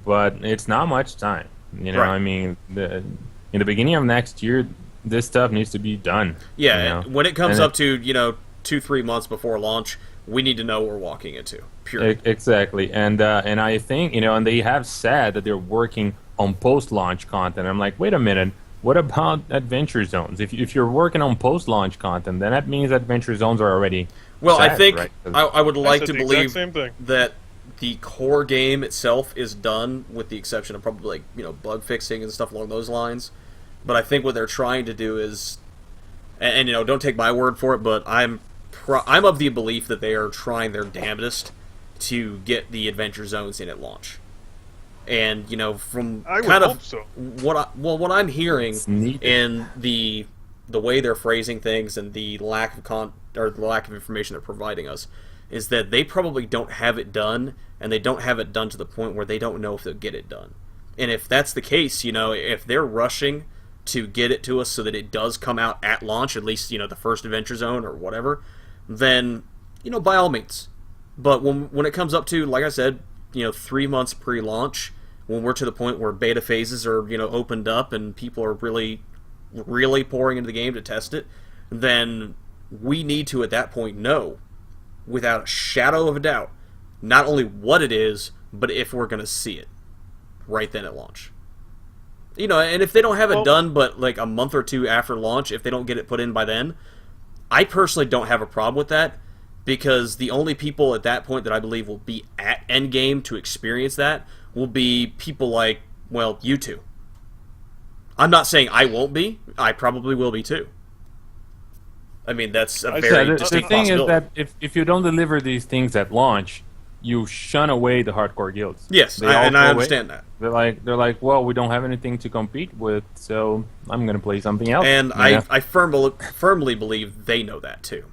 but it's not much time. You know, I mean, in the beginning of next year, this stuff needs to be done. Yeah, when it comes up to 2-3 months before launch, we need to know what we're walking into. Period. Exactly, and I think and they have said that they're working on post-launch content. I'm like, wait a minute. What about Adventure Zones? If you're working on post-launch content, then that means Adventure Zones are already set, I think right? I would like to believe that the core game itself is done, with the exception of probably bug fixing and stuff along those lines. But I think what they're trying to do is, and don't take my word for it, but I'm of the belief that they are trying their damnedest to get the Adventure Zones in at launch. And from what I'm hearing in the way they're phrasing things and the lack of information they're providing us, is that they probably don't have it done, and they don't have it done to the point where they don't know if they'll get it done. And if that's the case, if they're rushing to get it to us so that it does come out at launch, at least the first Adventure Zone or whatever, then by all means. But when it comes up to, like I said, 3 months pre-launch, when we're to the point where beta phases are opened up and people are really pouring into the game to test it, then we need to at that point know without a shadow of a doubt not only what it is, but if we're going to see it right then at launch. And if they don't have it done but like a month or two after launch, if they don't get it put in by then, I personally don't have a problem with that, because the only people at that point that I believe will be at endgame to experience that will be people like, well, you two. I'm not saying I won't be. I probably will be too. I mean, that's a very distinct possibility. The thing is that if you don't deliver these things at launch, you shun away the hardcore guilds. Yes, and I understand that. They're like, well, we don't have anything to compete with, so I'm going to play something else. And I firmly believe they know that too.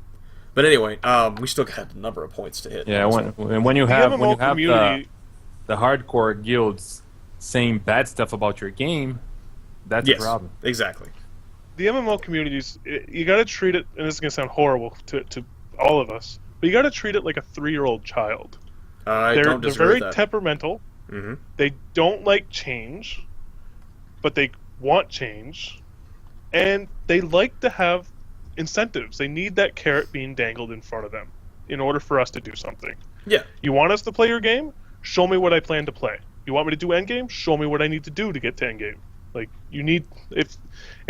But anyway, we still got a number of points to hit. Yeah, when you have the hardcore guilds saying bad stuff about your game, that's a problem. Exactly. The MMO communities, you got to treat it, and this is going to sound horrible to all of us, but you got to treat it like a 3-year-old child. They're very temperamental. Mm-hmm. They don't like change, but they want change, and they like to have incentives. They need that carrot being dangled in front of them in order for us to do something. Yeah. You want us to play your game? Show me what I plan to play. You want me to do endgame? Show me what I need to do to get to endgame. Like, you need, if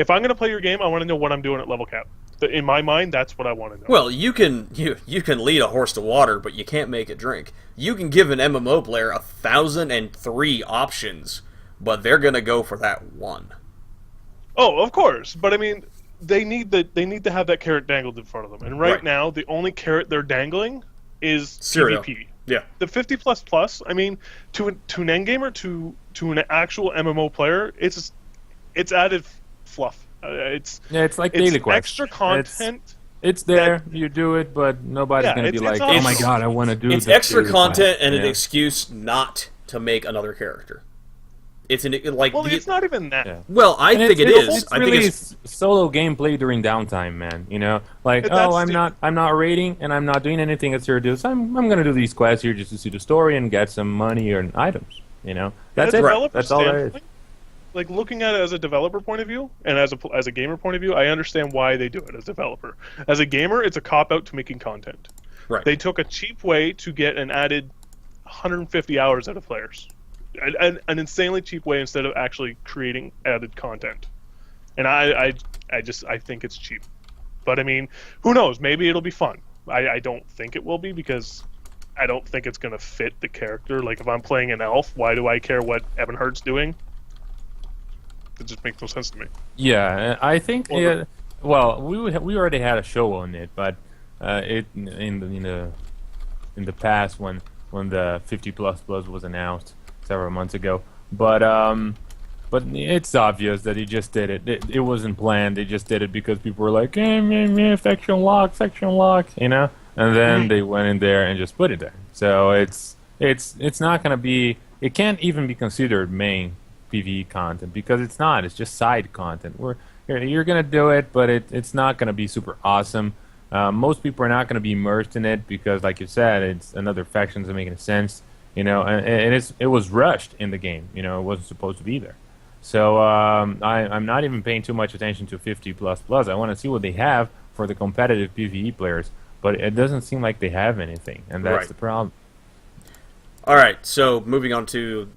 I'm going to play your game, I want to know what I'm doing at level cap. In my mind, that's what I want to know. Well, you can lead a horse to water, but you can't make it drink. You can give an MMO player 1,003 options, but they're going to go for that one. Oh, of course, but I mean, they need to have that carrot dangled in front of them. And right now, the only carrot they're dangling is PvP. Yeah. The 50++, I mean, to an endgamer, to an actual MMO player, it's added fluff. It's like daily quest. Extra content. It's there, you do it, but nobody's going to be like, oh my god, I want to do this. It's extra content and an excuse not to make another character. It's it's not even that. Yeah. Well, I think it is. It's really solo gameplay during downtime, man. I'm not raiding and I'm not doing anything at Sirius. I'm going to do these quests here just to see the story and get some money or items. That's it. That's all there is. Like, looking at it as a developer point of view and as a gamer point of view, I understand why they do it as a developer. As a gamer, it's a cop-out to making content. Right. They took a cheap way to get an added 150 hours out of players. An insanely cheap way instead of actually creating added content. And I think it's cheap. But, I mean, who knows? Maybe it'll be fun. I don't think it will be, because I don't think it's going to fit the character. Like, if I'm playing an elf, why do I care what Evan Hart's doing? It just makes no sense to me. Yeah, I think. Well, we already had a show on it, but in the past when the 50++ was announced several months ago, but it's obvious that he just did it. It wasn't planned. They just did it because people were like, faction lock, and then they went in there and just put it there. So it's it's not going to be. It can't even be considered main PvE content because it's not. It's just side content. You're going to do it, but it's not going to be super awesome. Most people are not going to be immersed in it because, like you said, it's another faction doesn't make any sense. And it was rushed in the game. It wasn't supposed to be there. So I'm not even paying too much attention to 50 plus plus. I want to see what they have for the competitive PvE players, but it doesn't seem like they have anything, and that's Right. the problem. All right, so moving on to,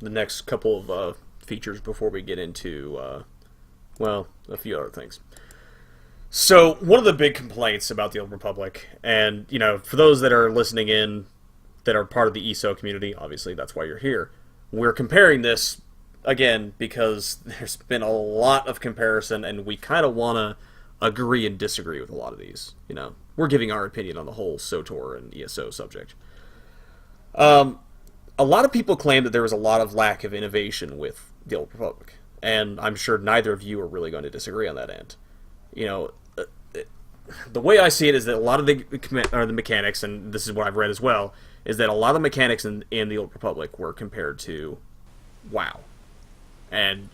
the next couple of features before we get into, a few other things. So, one of the big complaints about the Old Republic, and, for those that are listening in that are part of the ESO community, obviously that's why you're here, we're comparing this, again, because there's been a lot of comparison, and we kind of want to agree and disagree with a lot of these. We're giving our opinion on the whole SOTOR and ESO subject. A lot of people claim that there was a lot of lack of innovation with the Old Republic, and I'm sure neither of you are really going to disagree on that end. The way I see it is that a lot of the mechanics, and this is what I've read as well, is that a lot of the mechanics in the Old Republic were compared to WoW. And,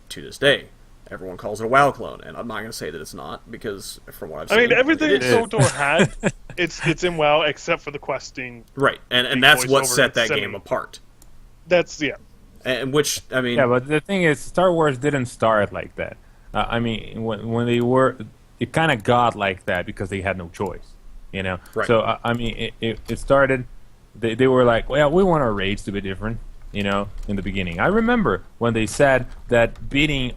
to this day, everyone calls it a WoW clone, and I'm not going to say that it's not, because from what I've seen... everything it is. SOTOR had, it's in WoW, except for the questing. Right, and that's what set that game apart. That's, yeah. And which, Yeah, but the thing is, Star Wars didn't start like that. When they were... It kind of got like that because they had no choice, Right. So, it started... They were like, well, we want our raids to be different, in the beginning. I remember when they said that beating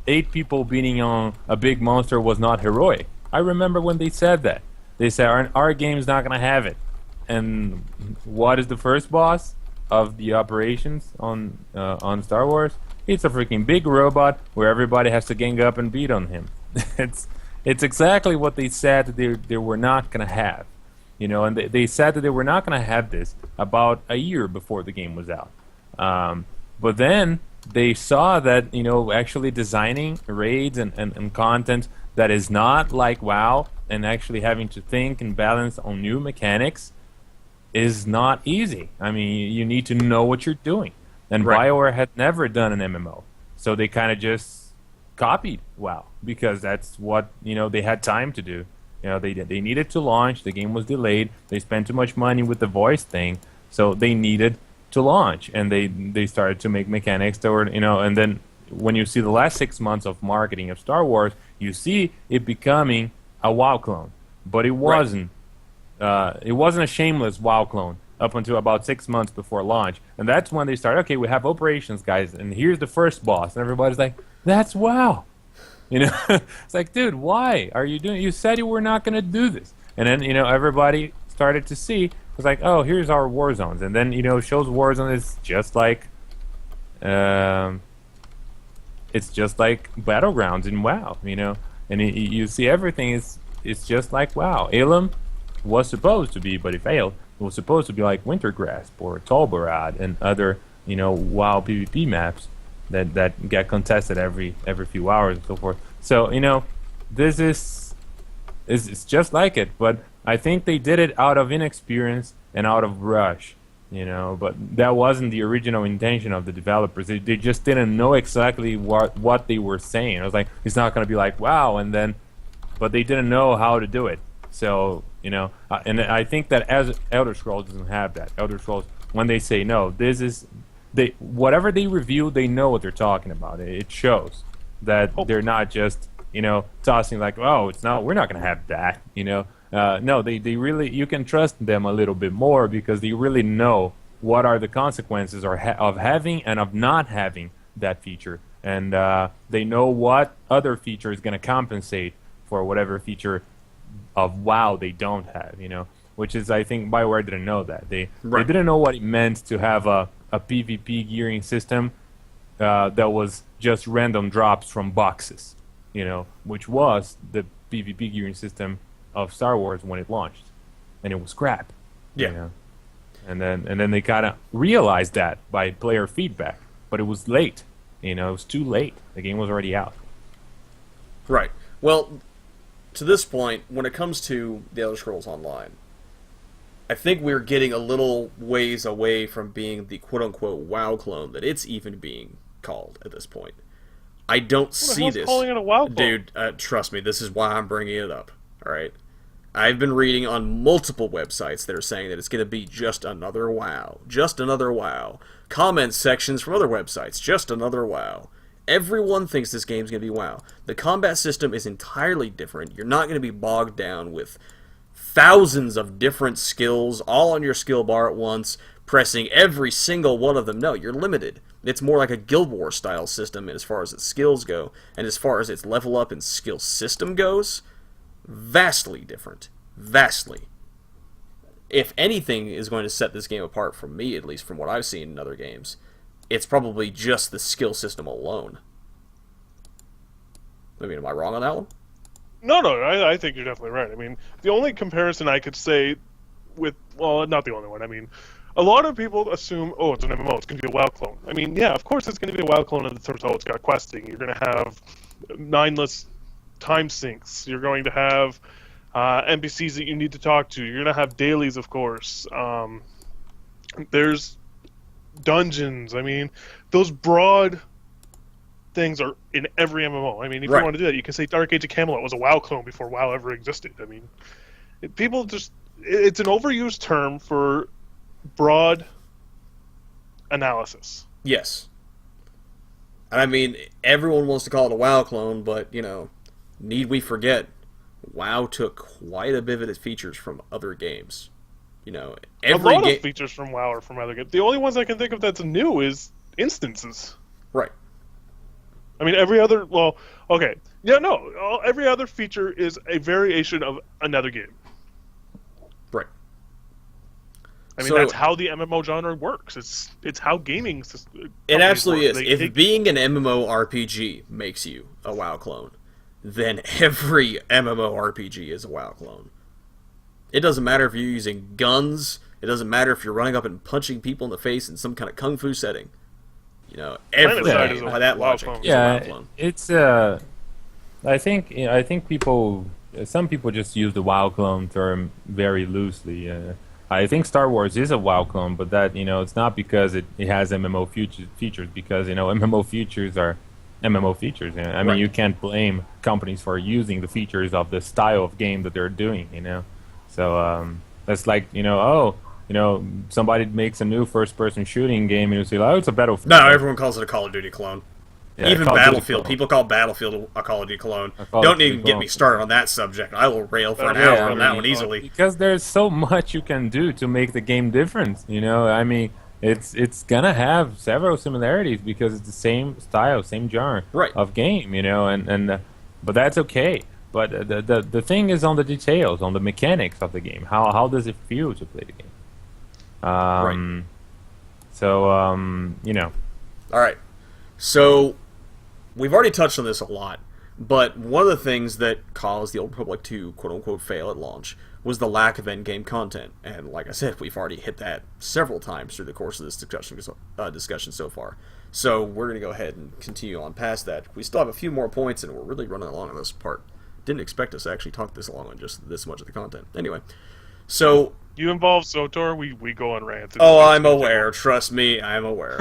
8 people beating on a big monster was not heroic. I remember when they said that. They said, our game's not going to have it. And what is the first boss of the operations on Star Wars? It's a freaking big robot where everybody has to gang up and beat on him. It's exactly what they said that they were not going to have. And they said that they were not going to have this about a year before the game was out. But then they saw that, actually designing raids and content that is not like WoW and actually having to think and balance on new mechanics is not easy. You need to know what you're doing. And Right. BioWare had never done an MMO. So they kind of just copied WoW because that's what, they had time to do. They needed to launch. The game was delayed. They spent too much money with the voice thing, so they needed to launch, and they started to make mechanics that were, and then when you see the last 6 months of marketing of Star Wars, you see it becoming a WoW clone, but it wasn't. It wasn't a shameless WoW clone up until about 6 months before launch, and that's when they started. Okay, we have operations, guys, and here's the first boss, and everybody's like, "That's WoW." It's like, dude, why are you doing? You said you were not going to do this, and then everybody started to see. It's like, oh, here's our war zones, and then shows war zone is just like, it's just like battlegrounds in WoW, and you see everything is just like WoW. Ilum was supposed to be, but it failed. It was supposed to be like Wintergrasp or Tolbarad and other WoW PvP maps that get contested every few hours and so forth. So this is just like it, but I think they did it out of inexperience and out of rush, but that wasn't the original intention of the developers. They just didn't know exactly what they were saying. It was like, it's not going to be like WoW, but they didn't know how to do it. So and I think that as Elder Scrolls doesn't have that. Elder Scrolls, when they say no, whatever they review, they know what they're talking about. It shows that they're not just tossing like, oh, it's not. We're not going to have that. No, they really, you can trust them a little bit more because they really know what are the consequences of having and of not having that feature, and they know what other feature is going to compensate for whatever feature of WoW they don't have. Which is, I think, BioWare didn't know that. They didn't know what it meant to have a PvP gearing system that was just random drops from boxes, which was the PvP gearing system of Star Wars when it launched, and it was crap. Yeah. And then they kind of realized that by player feedback, but it was late. It was too late. The game was already out. Right. Well, to this point, when it comes to the Elder Scrolls Online, I think we're getting a little ways away from being the quote-unquote WoW clone that it's even being called at this point. I don't see this. Calling it a WoW clone? Dude, trust me, this is why I'm bringing it up. All right? I've been reading on multiple websites that are saying that it's going to be just another WoW. Just another WoW. Comment sections from other websites. Just another WoW. Everyone thinks this game's going to be WoW. The combat system is entirely different. You're not going to be bogged down with thousands of different skills all on your skill bar at once, pressing every single one of them. No, you're limited. It's more like a Guild Wars style system as far as its skills go, and as far as its level up and skill system goes, vastly different. Vastly. If anything is going to set this game apart from me, at least from what I've seen in other games, it's probably just the skill system alone. I mean, am I wrong on that one? No, I think you're definitely right. I mean, the only comparison I could say with, well, not the only one. I mean, a lot of people assume, oh, it's an MMO, it's going to be a WoW clone. I mean, yeah, of course it's going to be a WoW clone in the sense, oh, it's got questing. You're going to have mindless time sinks. You're going to have NPCs that you need to talk to. You're going to have dailies, of course. There's dungeons. I mean, those broad things are in every MMO. I mean, if you want to do that, you can say Dark Age of Camelot was a WoW clone before WoW ever existed. I mean, people just... It's an overused term for broad analysis. Yes. And I mean, everyone wants to call it a WoW clone, but, you know, need we forget, WoW took quite a bit of its features from other games. You know, a lot of features from WoW are from other games. The only ones I can think of that's new is instances. Right. I mean, every other... Well, okay. Yeah, no. Every other feature is a variation of another game. Right. I mean, that's how the MMO genre works. It's how gaming... It absolutely is. If being an MMORPG makes you a WoW clone, then every MMORPG is a WoW clone. It doesn't matter if you're using guns. It doesn't matter if you're running up and punching people in the face in some kind of kung fu setting. You know, every game by that logic is a WoW clone. It's I think people, some people just use the WoW clone term very loosely. I think Star Wars is a WoW clone, but that, you know, it's not because it has MMO features, because, you know, MMO features are MMO features. You know? I mean, you can't blame companies for using the features of the style of game that they're doing, you know. So that's like, you know, somebody makes a new first-person shooting game, and you say, oh, it's a Battlefield. No, everyone calls it a Call of Duty clone. Yeah, even Battlefield. People call Battlefield a Call of Duty clone. Don't even get me started on that subject. I will rail for an hour on that one easily. Because there's so much you can do to make the game different. You know, I mean, it's gonna have several similarities because it's the same style, same genre of game. You know, and but that's okay. But the thing is on the details, on the mechanics of the game. How does it feel to play the game? So you know. All right. So we've already touched on this a lot, but one of the things that caused the Old Republic 2 quote-unquote fail at launch was the lack of endgame content. And like I said, we've already hit that several times through the course of this discussion so far. So we're going to go ahead and continue on past that. We still have a few more points, and we're really running along on this part. Didn't expect us to actually talk this long on just this much of the content. Anyway, so... You involve SOTOR, we go on rants. Oh, I'm aware. Trust me, I'm aware.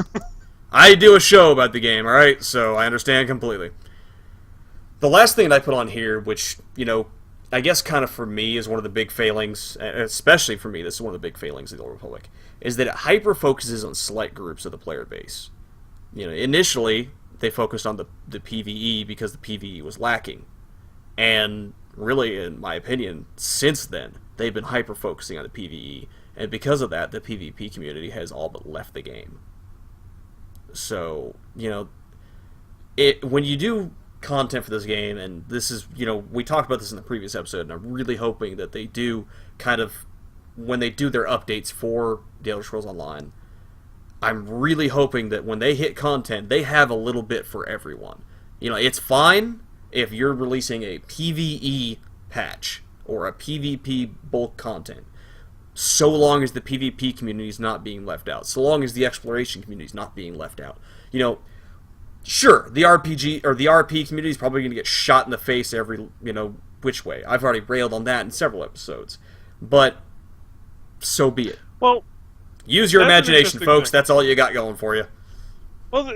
I do a show about the game, alright? So I understand completely. The last thing that I put on here, which, you know, I guess kind of for me is one of the big failings, especially for me, this is one of the big failings of the Old Republic, is that it hyper-focuses on select groups of the player base. You know, initially, they focused on the PvE because the PvE was lacking. And really, in my opinion, since then, they've been hyper-focusing on the PvE. And because of that, the PvP community has all but left the game. So, you know, when you do content for this game, and this is, you know, we talked about this in the previous episode, and I'm really hoping that they do kind of, when they do their updates for The Elder Scrolls Online, I'm really hoping that when they hit content, they have a little bit for everyone. You know, it's fine if you're releasing a PvE patch or a PvP bulk content, so long as the PvP community is not being left out, so long as the exploration community is not being left out. You know, sure, the RPG or the RP community is probably going to get shot in the face every, you know, which way. I've already railed on that in several episodes. But so be it. Well, Use your that's an imagination, interesting folks. thing. That's all you got going for you. Well,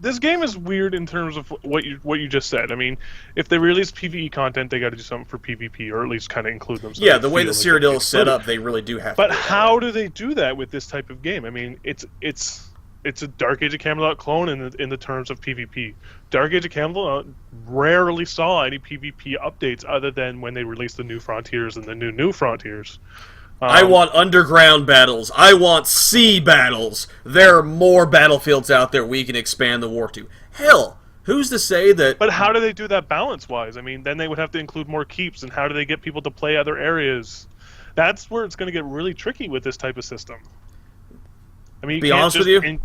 this game is weird in terms of what you just said. I mean, if they release PvE content, they got to do something for PvP, or at least kind of include them. So Yeah, they the way feel the like Cyrodiil they is set up, they really do have to. But do it that how way. do they do that with this type of game? I mean, it's a Dark Age of Camelot clone in the terms of PvP. Dark Age of Camelot rarely saw any PvP updates other than when they released the New Frontiers and the New Frontiers. I want underground battles. I want sea battles. There are more battlefields out there we can expand the war to. Hell, who's to say that... But how do they do that balance-wise? I mean, then they would have to include more keeps, and how do they get people to play other areas? That's where it's going to get really tricky with this type of system. I mean, you Be can't honest just with you?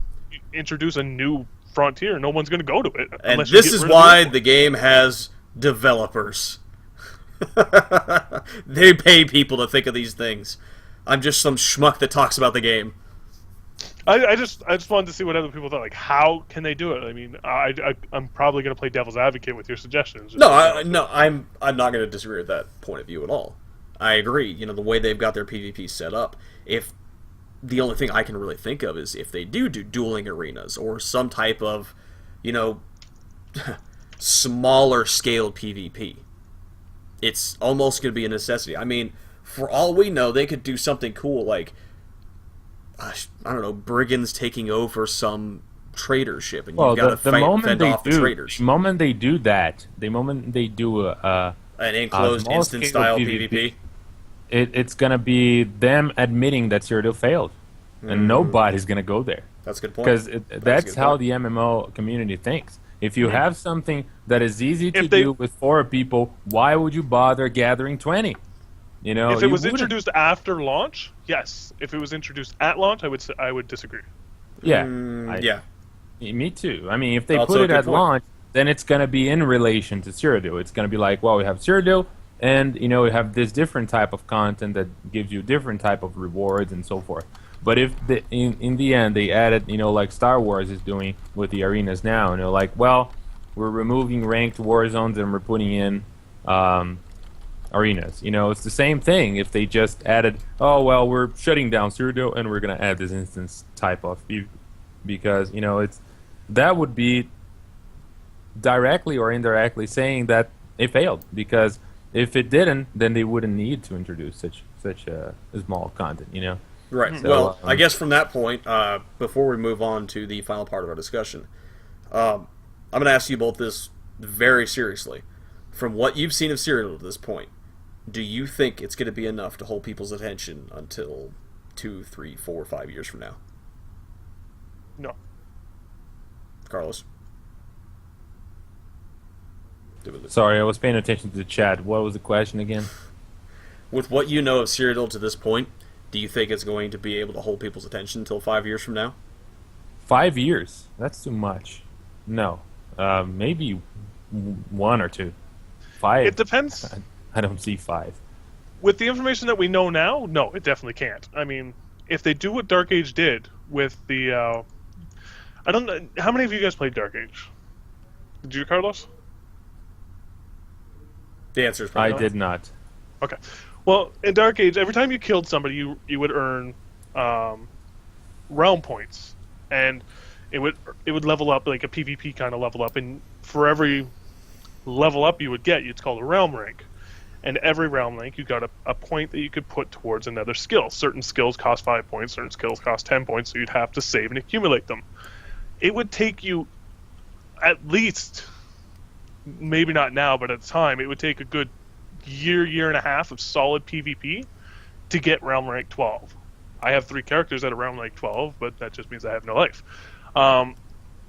introduce a new frontier. No one's going to go to it. And unless you this get is rid of why the the game has developers. They pay people to think of these things. I'm just some schmuck that talks about the game. I just wanted to see what other people thought. Like, how can they do it? I mean, I'm probably going to play devil's advocate with your suggestions. No, I'm not going to disagree with that point of view at all. I agree. You know, the way they've got their PvP set up. If the only thing I can really think of is if they do dueling arenas or some type of, you know, smaller scale PvP. It's almost going to be a necessity. I mean, for all we know, they could do something cool like, I don't know, brigands taking over some trader ship, and you've got to fend off the traders. The moment they do that, the moment they do an enclosed instant style PvP, it's going to be them admitting that Cyrodiil failed, and nobody's going to go there. That's a good point. Because that's how the MMO community thinks. If you have something that is easy to do with 4 people, why would you bother gathering 20? You know, if it was introduced after launch, yes. If it was introduced at launch, I would disagree. Yeah, yeah. Me too. I mean, if they Also put a it good at point. launch, then it's going to be in relation to Cyrodiil. It's going to be like, well, we have Cyrodiil, and you know, we have this different type of content that gives you different type of rewards and so forth. But if in the end they added, you know, like Star Wars is doing with the arenas now, and they're like, well, we're removing ranked war zones and we're putting in arenas. You know, it's the same thing if they just added, oh, well, we're shutting down Cyrodiil and we're going to add this instance type of view. Because, you know, that would be directly or indirectly saying that it failed. Because if it didn't, then they wouldn't need to introduce such a small content, you know? Right. So, well, I guess from that point, before we move on to the final part of our discussion, I'm going to ask you both this very seriously. From what you've seen of Cyrodiil to this point, do you think it's going to be enough to hold people's attention until 2, 3, 4, 5 years from now? No. Carlos? Sorry, I was paying attention to the chat. What was the question again? With what you know of Cyrodiil to this point, do you think it's going to be able to hold people's attention until 5 years from now? 5 years? That's too much. No. Maybe 1 or 2. 5. It depends. I don't see 5. With the information that we know now, no, it definitely can't. I mean, if they do what Dark Age did with the... I don't know... How many of you guys played Dark Age? Did you, Carlos? The answer is probably I no. did not. Okay. Well, in Dark Age, every time you killed somebody, you would earn realm points, and it would level up, like a PvP kind of level up, and for every level up you would get, it's called a realm rank. And every realm rank, you got a point that you could put towards another skill. Certain skills cost 5 points, certain skills cost 10 points, so you'd have to save and accumulate them. It would take you at least, maybe not now, but at the time, it would take a good year and a half of solid PvP to get realm rank 12. I have 3 characters at a realm rank 12, but that just means I have no life.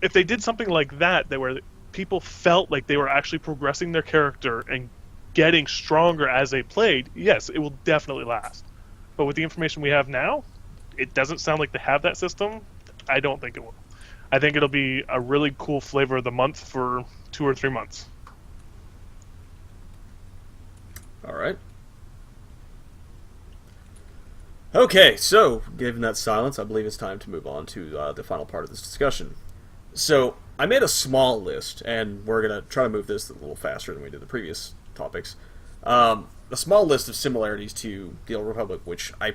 If they did something like that, where people felt like they were actually progressing their character and getting stronger as they played, yes, it will definitely last. But with the information we have now, it doesn't sound like they have that system. I don't think it will. I think it'll be a really cool flavor of the month for 2 or 3 months. All right. Okay, so, given that silence, I believe it's time to move on to the final part of this discussion. So, I made a small list, and we're going to try to move this a little faster than we did the previous topics. A small list of similarities to the Old Republic, which I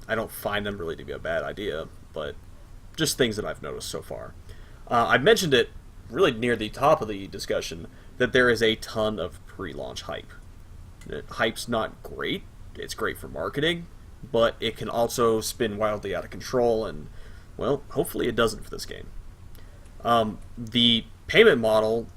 don't find them really to be a bad idea, but just things that I've noticed so far. I've mentioned it really near the top of the discussion that there is a ton of pre-launch hype. Hype's not great. It's great for marketing, but it can also spin wildly out of control, and, well, hopefully it doesn't for this game. The payment model,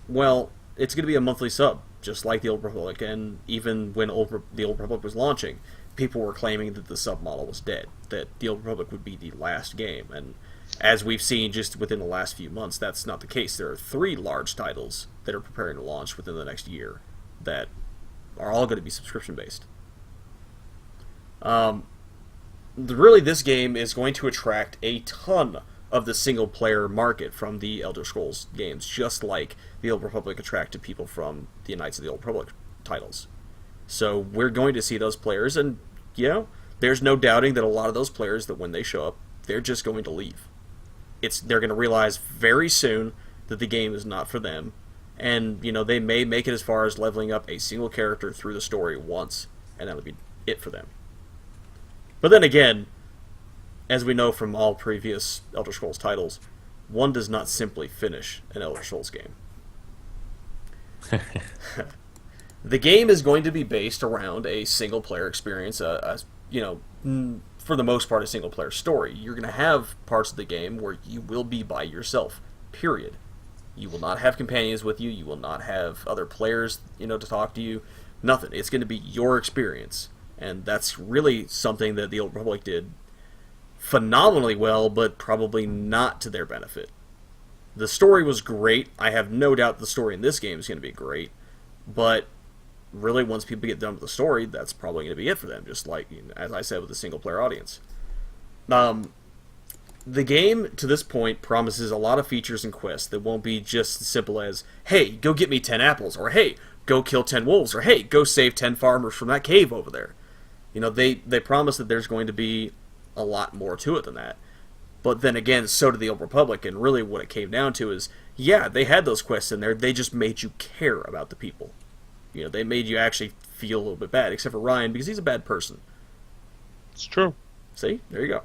well, it's going to be a monthly sub, just like the Old Republic, and even when the Old Republic was launching, people were claiming that the sub model was dead, that the Old Republic would be the last game, and as we've seen just within the last few months, that's not the case. There are 3 large titles that are preparing to launch within the next year that are all going to be subscription-based. Really, this game is going to attract a ton of the single-player market from the Elder Scrolls games, just like the Old Republic attracted people from the Knights of the Old Republic titles. So we're going to see those players, and, there's no doubting that a lot of those players, that when they show up, they're just going to leave. They're going to realize very soon that the game is not for them, and, they may make it as far as leveling up a single character through the story once, and that'll be it for them. But then again, as we know from all previous Elder Scrolls titles, one does not simply finish an Elder Scrolls game. The game is going to be based around a single-player experience, for the most part, a single-player story. You're going to have parts of the game where you will be by yourself, period. You will not have companions with you. You will not have other players, to talk to you. Nothing. It's going to be your experience. And that's really something that the Old Republic did phenomenally well, but probably not to their benefit. The story was great. I have no doubt the story in this game is going to be great. But really, once people get done with the story, that's probably going to be it for them, just like, as I said, with the single-player audience. The game, to this point, promises a lot of features and quests that won't be just as simple as, hey, go get me 10 apples, or hey, go kill 10 wolves, or hey, go save 10 farmers from that cave over there. They promise that there's going to be a lot more to it than that. But then again, so did the Old Republic, and really what it came down to is, yeah, they had those quests in there, they just made you care about the people. They made you actually feel a little bit bad, except for Ryan, because he's a bad person. It's true. See? There you go.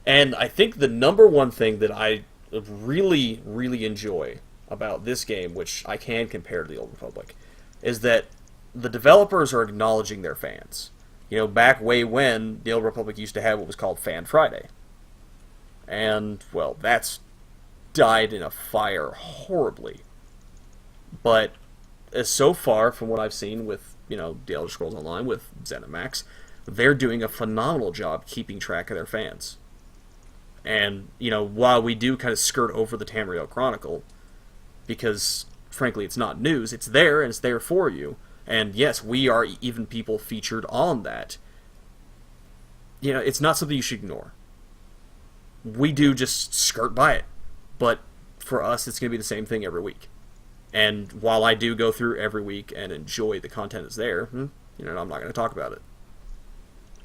And I think the number one thing that I really, really enjoy about this game, which I can compare to the Old Republic, is that the developers are acknowledging their fans. Back way when the Old Republic used to have what was called Fan Friday. And, well, that's died in a fire horribly. But so far, from what I've seen with, the Elder Scrolls Online, with ZeniMax, they're doing a phenomenal job keeping track of their fans. And, while we do kind of skirt over the Tamriel Chronicle, because, frankly, it's not news, it's there, and it's there for you. And yes, we are even people featured on that. It's not something you should ignore. We do just skirt by it. But for us, it's going to be the same thing every week. And while I do go through every week and enjoy the content that's there, I'm not going to talk about it.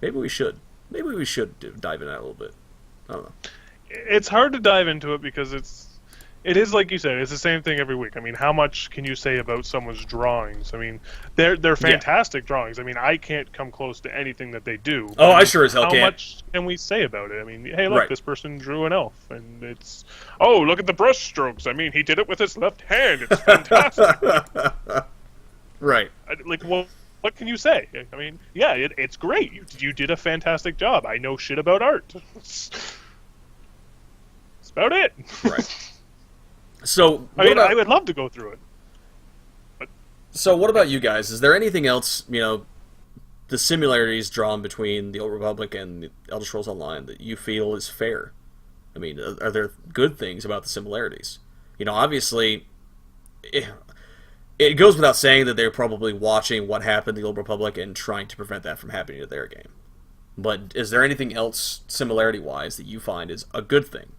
Maybe we should. Maybe we should dive in that a little bit. I don't know. It's hard to dive into it because it is like you said, it's the same thing every week. I mean, how much can you say about someone's drawings? I mean, they're fantastic drawings. I mean, I can't come close to anything that they do. Oh, I sure as hell can't. How much can we say about it? I mean, hey, look, this person drew an elf, and it's look at the brush strokes. I mean, he did it with his left hand. It's fantastic. Right. Like, what can you say? I mean, yeah, it's great. You did a fantastic job. I know shit about art. That's about it. Right. So, I would love to go through it. But so, what about you guys? Is there anything else, the similarities drawn between the Old Republic and the Elder Scrolls Online that you feel is fair? I mean, are there good things about the similarities? Obviously, it goes without saying that they're probably watching what happened to the Old Republic and trying to prevent that from happening to their game. But is there anything else, similarity-wise, that you find is a good thing?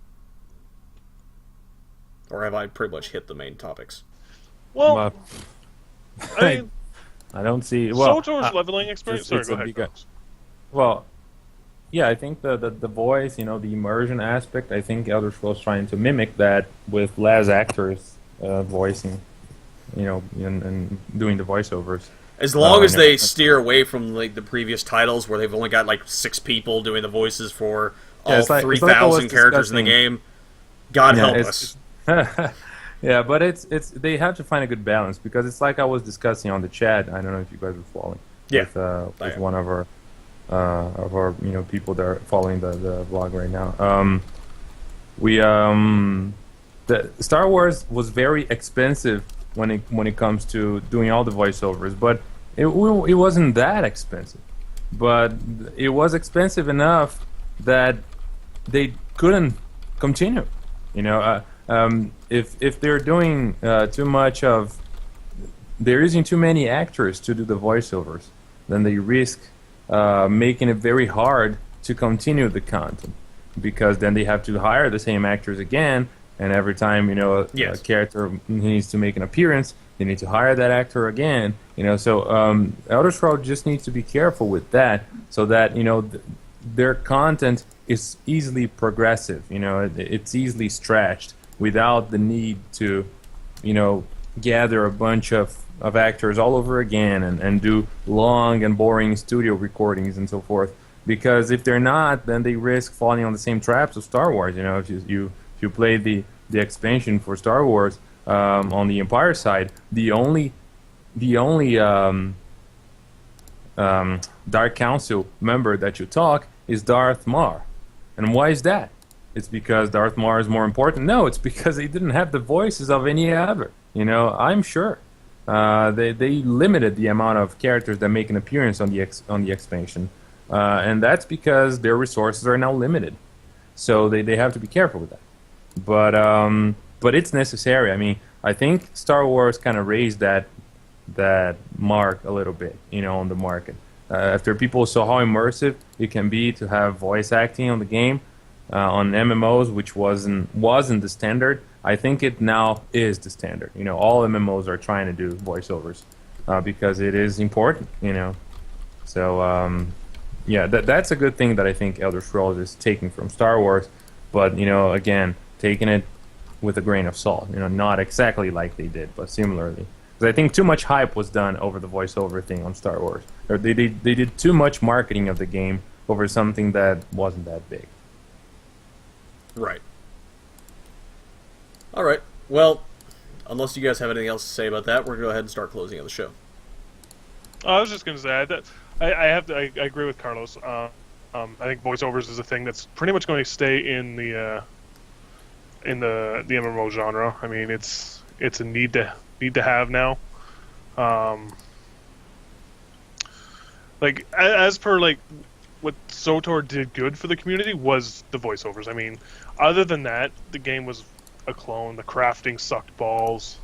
Or have I pretty much hit the main topics? Well, I mean, I don't see. Well, SWTOR's leveling experience. Sorry, go ahead. Well, yeah, I think the voice, the immersion aspect. I think Elder Scrolls trying to mimic that with less actors voicing and doing the voiceovers. As long as I know. they steer away from like the previous titles where they've only got like 6 people doing the voices for all it's like I was 3,000 characters in the discussing- game. God Yeah, help it's- us. Yeah, but it's they have to find a good balance because it's like I was discussing on the chat. I don't know if you guys were following. Yeah, with am. one of our people that are following the vlog right now. The Star Wars was very expensive when it comes to doing all the voiceovers, but it wasn't that expensive. But it was expensive enough that they couldn't continue. If they're doing too much of, they're using too many actors to do the voiceovers, then they risk making it very hard to continue the content, because then they have to hire the same actors again, and every time Yes. a character needs to make an appearance, they need to hire that actor again. So Elder Scrolls just needs to be careful with that, so that their content is easily progressive. It's easily stretched without the need to gather a bunch of actors all over again and do long and boring studio recordings and so forth. Because if they're not, then they risk falling on the same traps of Star Wars. If you play the expansion for Star Wars on the Empire side, the only Dark Council member that you talk is Darth Maul. And why is that? It's because Darth Maul is more important? No, it's because they didn't have the voices of any other. I'm sure. They limited the amount of characters that make an appearance on the expansion, and that's because their resources are now limited. So they have to be careful with that. But it's necessary. I mean, I think Star Wars kind of raised that mark a little bit, on the market. After people saw how immersive it can be to have voice acting on the game, on MMOs, which wasn't the standard, I think it now is the standard. All MMOs are trying to do voiceovers because it is important. So yeah, that's a good thing that I think Elder Scrolls is taking from Star Wars, but again, taking it with a grain of salt. Not exactly like they did, but similarly. Because I think too much hype was done over the voiceover thing on Star Wars. Or they did too much marketing of the game over something that wasn't that big. Right. All right. Well, unless you guys have anything else to say about that, we're going to go ahead and start closing out the show. I was just going to say that I agree with Carlos. I think voiceovers is a thing that's pretty much going to stay in the MMO genre. I mean, it's a need to have now. Like as per like what SWTOR did good for the community was the voiceovers. I mean, other than that, the game was a clone. The crafting sucked balls.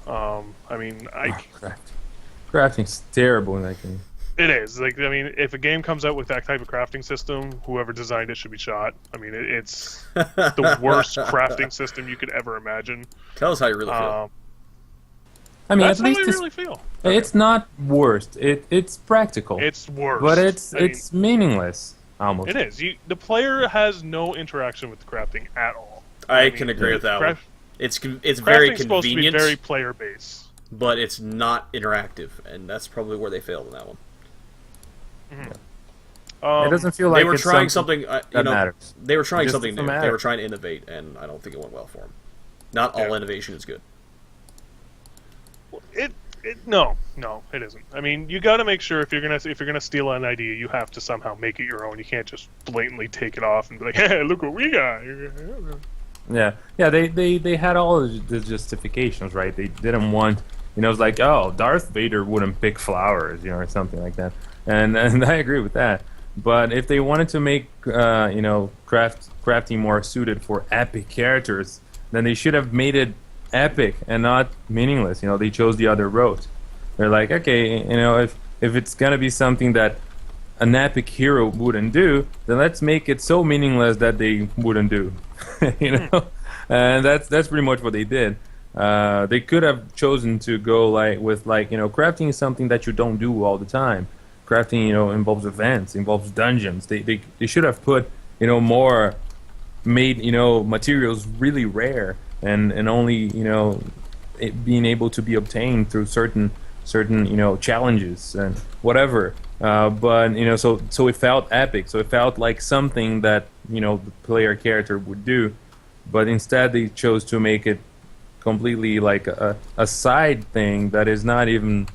Crafting's terrible in that game. It is. Like, I mean, if a game comes out with that type of crafting system, whoever designed it should be shot. I mean, it's the worst crafting system you could ever imagine. Tell us how you really feel. I mean, That's at least how I really feel. it's not worst. It's practical. It's worse. But it's meaningless almost. It is. The player has no interaction with the crafting at all. I can agree with that one. It's very Crafting's supposed to be convenient, very player based. but it's not interactive, and that's probably where they failed in that one. It doesn't feel like They were it's trying something. that matters. They were trying It just something new. doesn't They matter. were trying to innovate, and I don't think it went well for them. Not all Yeah. innovation is good. No, it isn't. I mean, you got to make sure if you're gonna steal an idea, you have to somehow make it your own. You can't just blatantly take it off and be like, "Hey, look what we got." Yeah. They had all the justifications, right? They didn't want, it's like, oh, Darth Vader wouldn't pick flowers, or something like that. And I agree with that. But if they wanted to make, crafting more suited for epic characters, then they should have made it epic and not meaningless. They chose the other road. They're like, okay, if it's gonna be something that an epic hero wouldn't do, then let's make it so meaningless that they wouldn't do. And that's pretty much what they did. They could have chosen to go with crafting is something that you don't do all the time. Crafting involves events, involves dungeons. They should have put made materials really rare and only it being able to be obtained through certain challenges and whatever. But so it felt epic. So it felt like something that the player character would do, but instead they chose to make it completely like a side thing that is not even.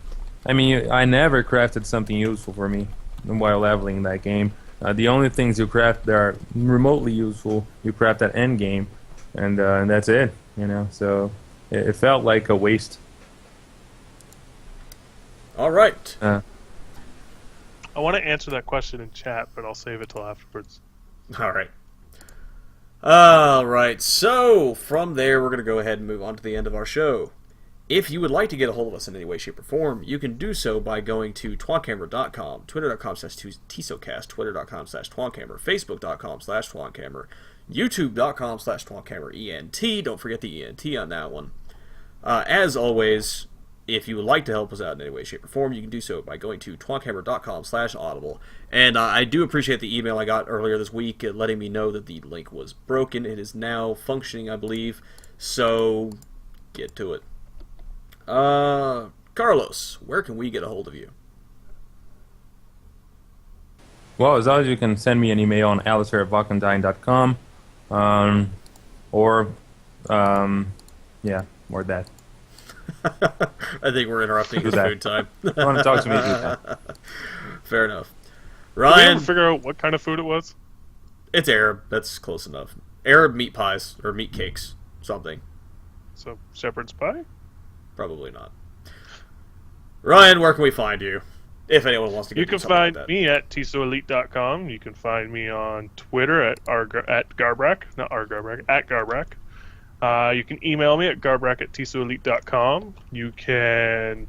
I mean, I never crafted something useful for me while leveling that game. The only things you craft that are remotely useful, you craft at end game, and that's it. So it felt like a waste. All right. I want to answer that question in chat, but I'll save it till afterwards. All right. All right. So from there, we're going to go ahead and move on to the end of our show. If you would like to get a hold of us in any way, shape, or form, you can do so by going to twoncamera.com, twitter.com/TESOCast, twitter.com/twoncamera, facebook.com/twoncamera, youtube.com/twoncamera, Don't forget the ENT on that one. As always, if you would like to help us out in any way, shape, or form, you can do so by going to twoncamera.com/audible. And I do appreciate the email I got earlier this week letting me know that the link was broken. It is now functioning, I believe. So, get to it. Carlos, where can we get a hold of you? Well, as always, you can send me an email on alistair@valkandine.com, or that. I think we're interrupting his food time. You want to talk to me? Do that. Fair enough. Did we Ryan, ever figure out what kind of food it was? it's Arab. That's close enough. Arab meat pies or meat cakes, something. So shepherd's pie. Probably not. Ryan, where can we find you? If anyone wants to get You can find me at TESOElite.com. You can find me on Twitter at Garbrack, not Garbrack, at Garbrack. You can email me at garbrack@TESOElite.com. You can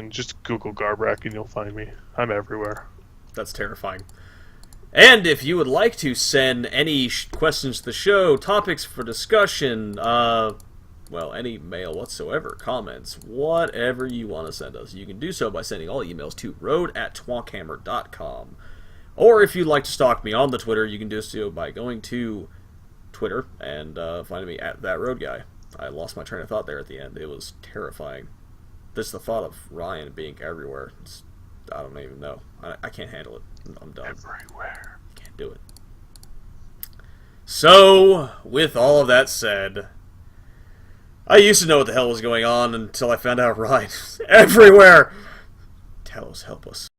just Google Garbrack and you'll find me. I'm everywhere. That's terrifying. And if you would like to send any questions to the show, topics for discussion, any mail whatsoever, comments, whatever you want to send us, you can do so by sending all emails to road@twoncamera.com. Or if you'd like to stalk me on the Twitter, you can do so by going to Twitter and finding me at @thatroadguy. I lost my train of thought there at the end. It was terrifying. Just the thought of Ryan being everywhere. I don't even know. I can't handle it. I'm done. Everywhere. Can't do it. So, with all of that said, I used to know what the hell was going on until I found out Ryan everywhere. Talos, help us.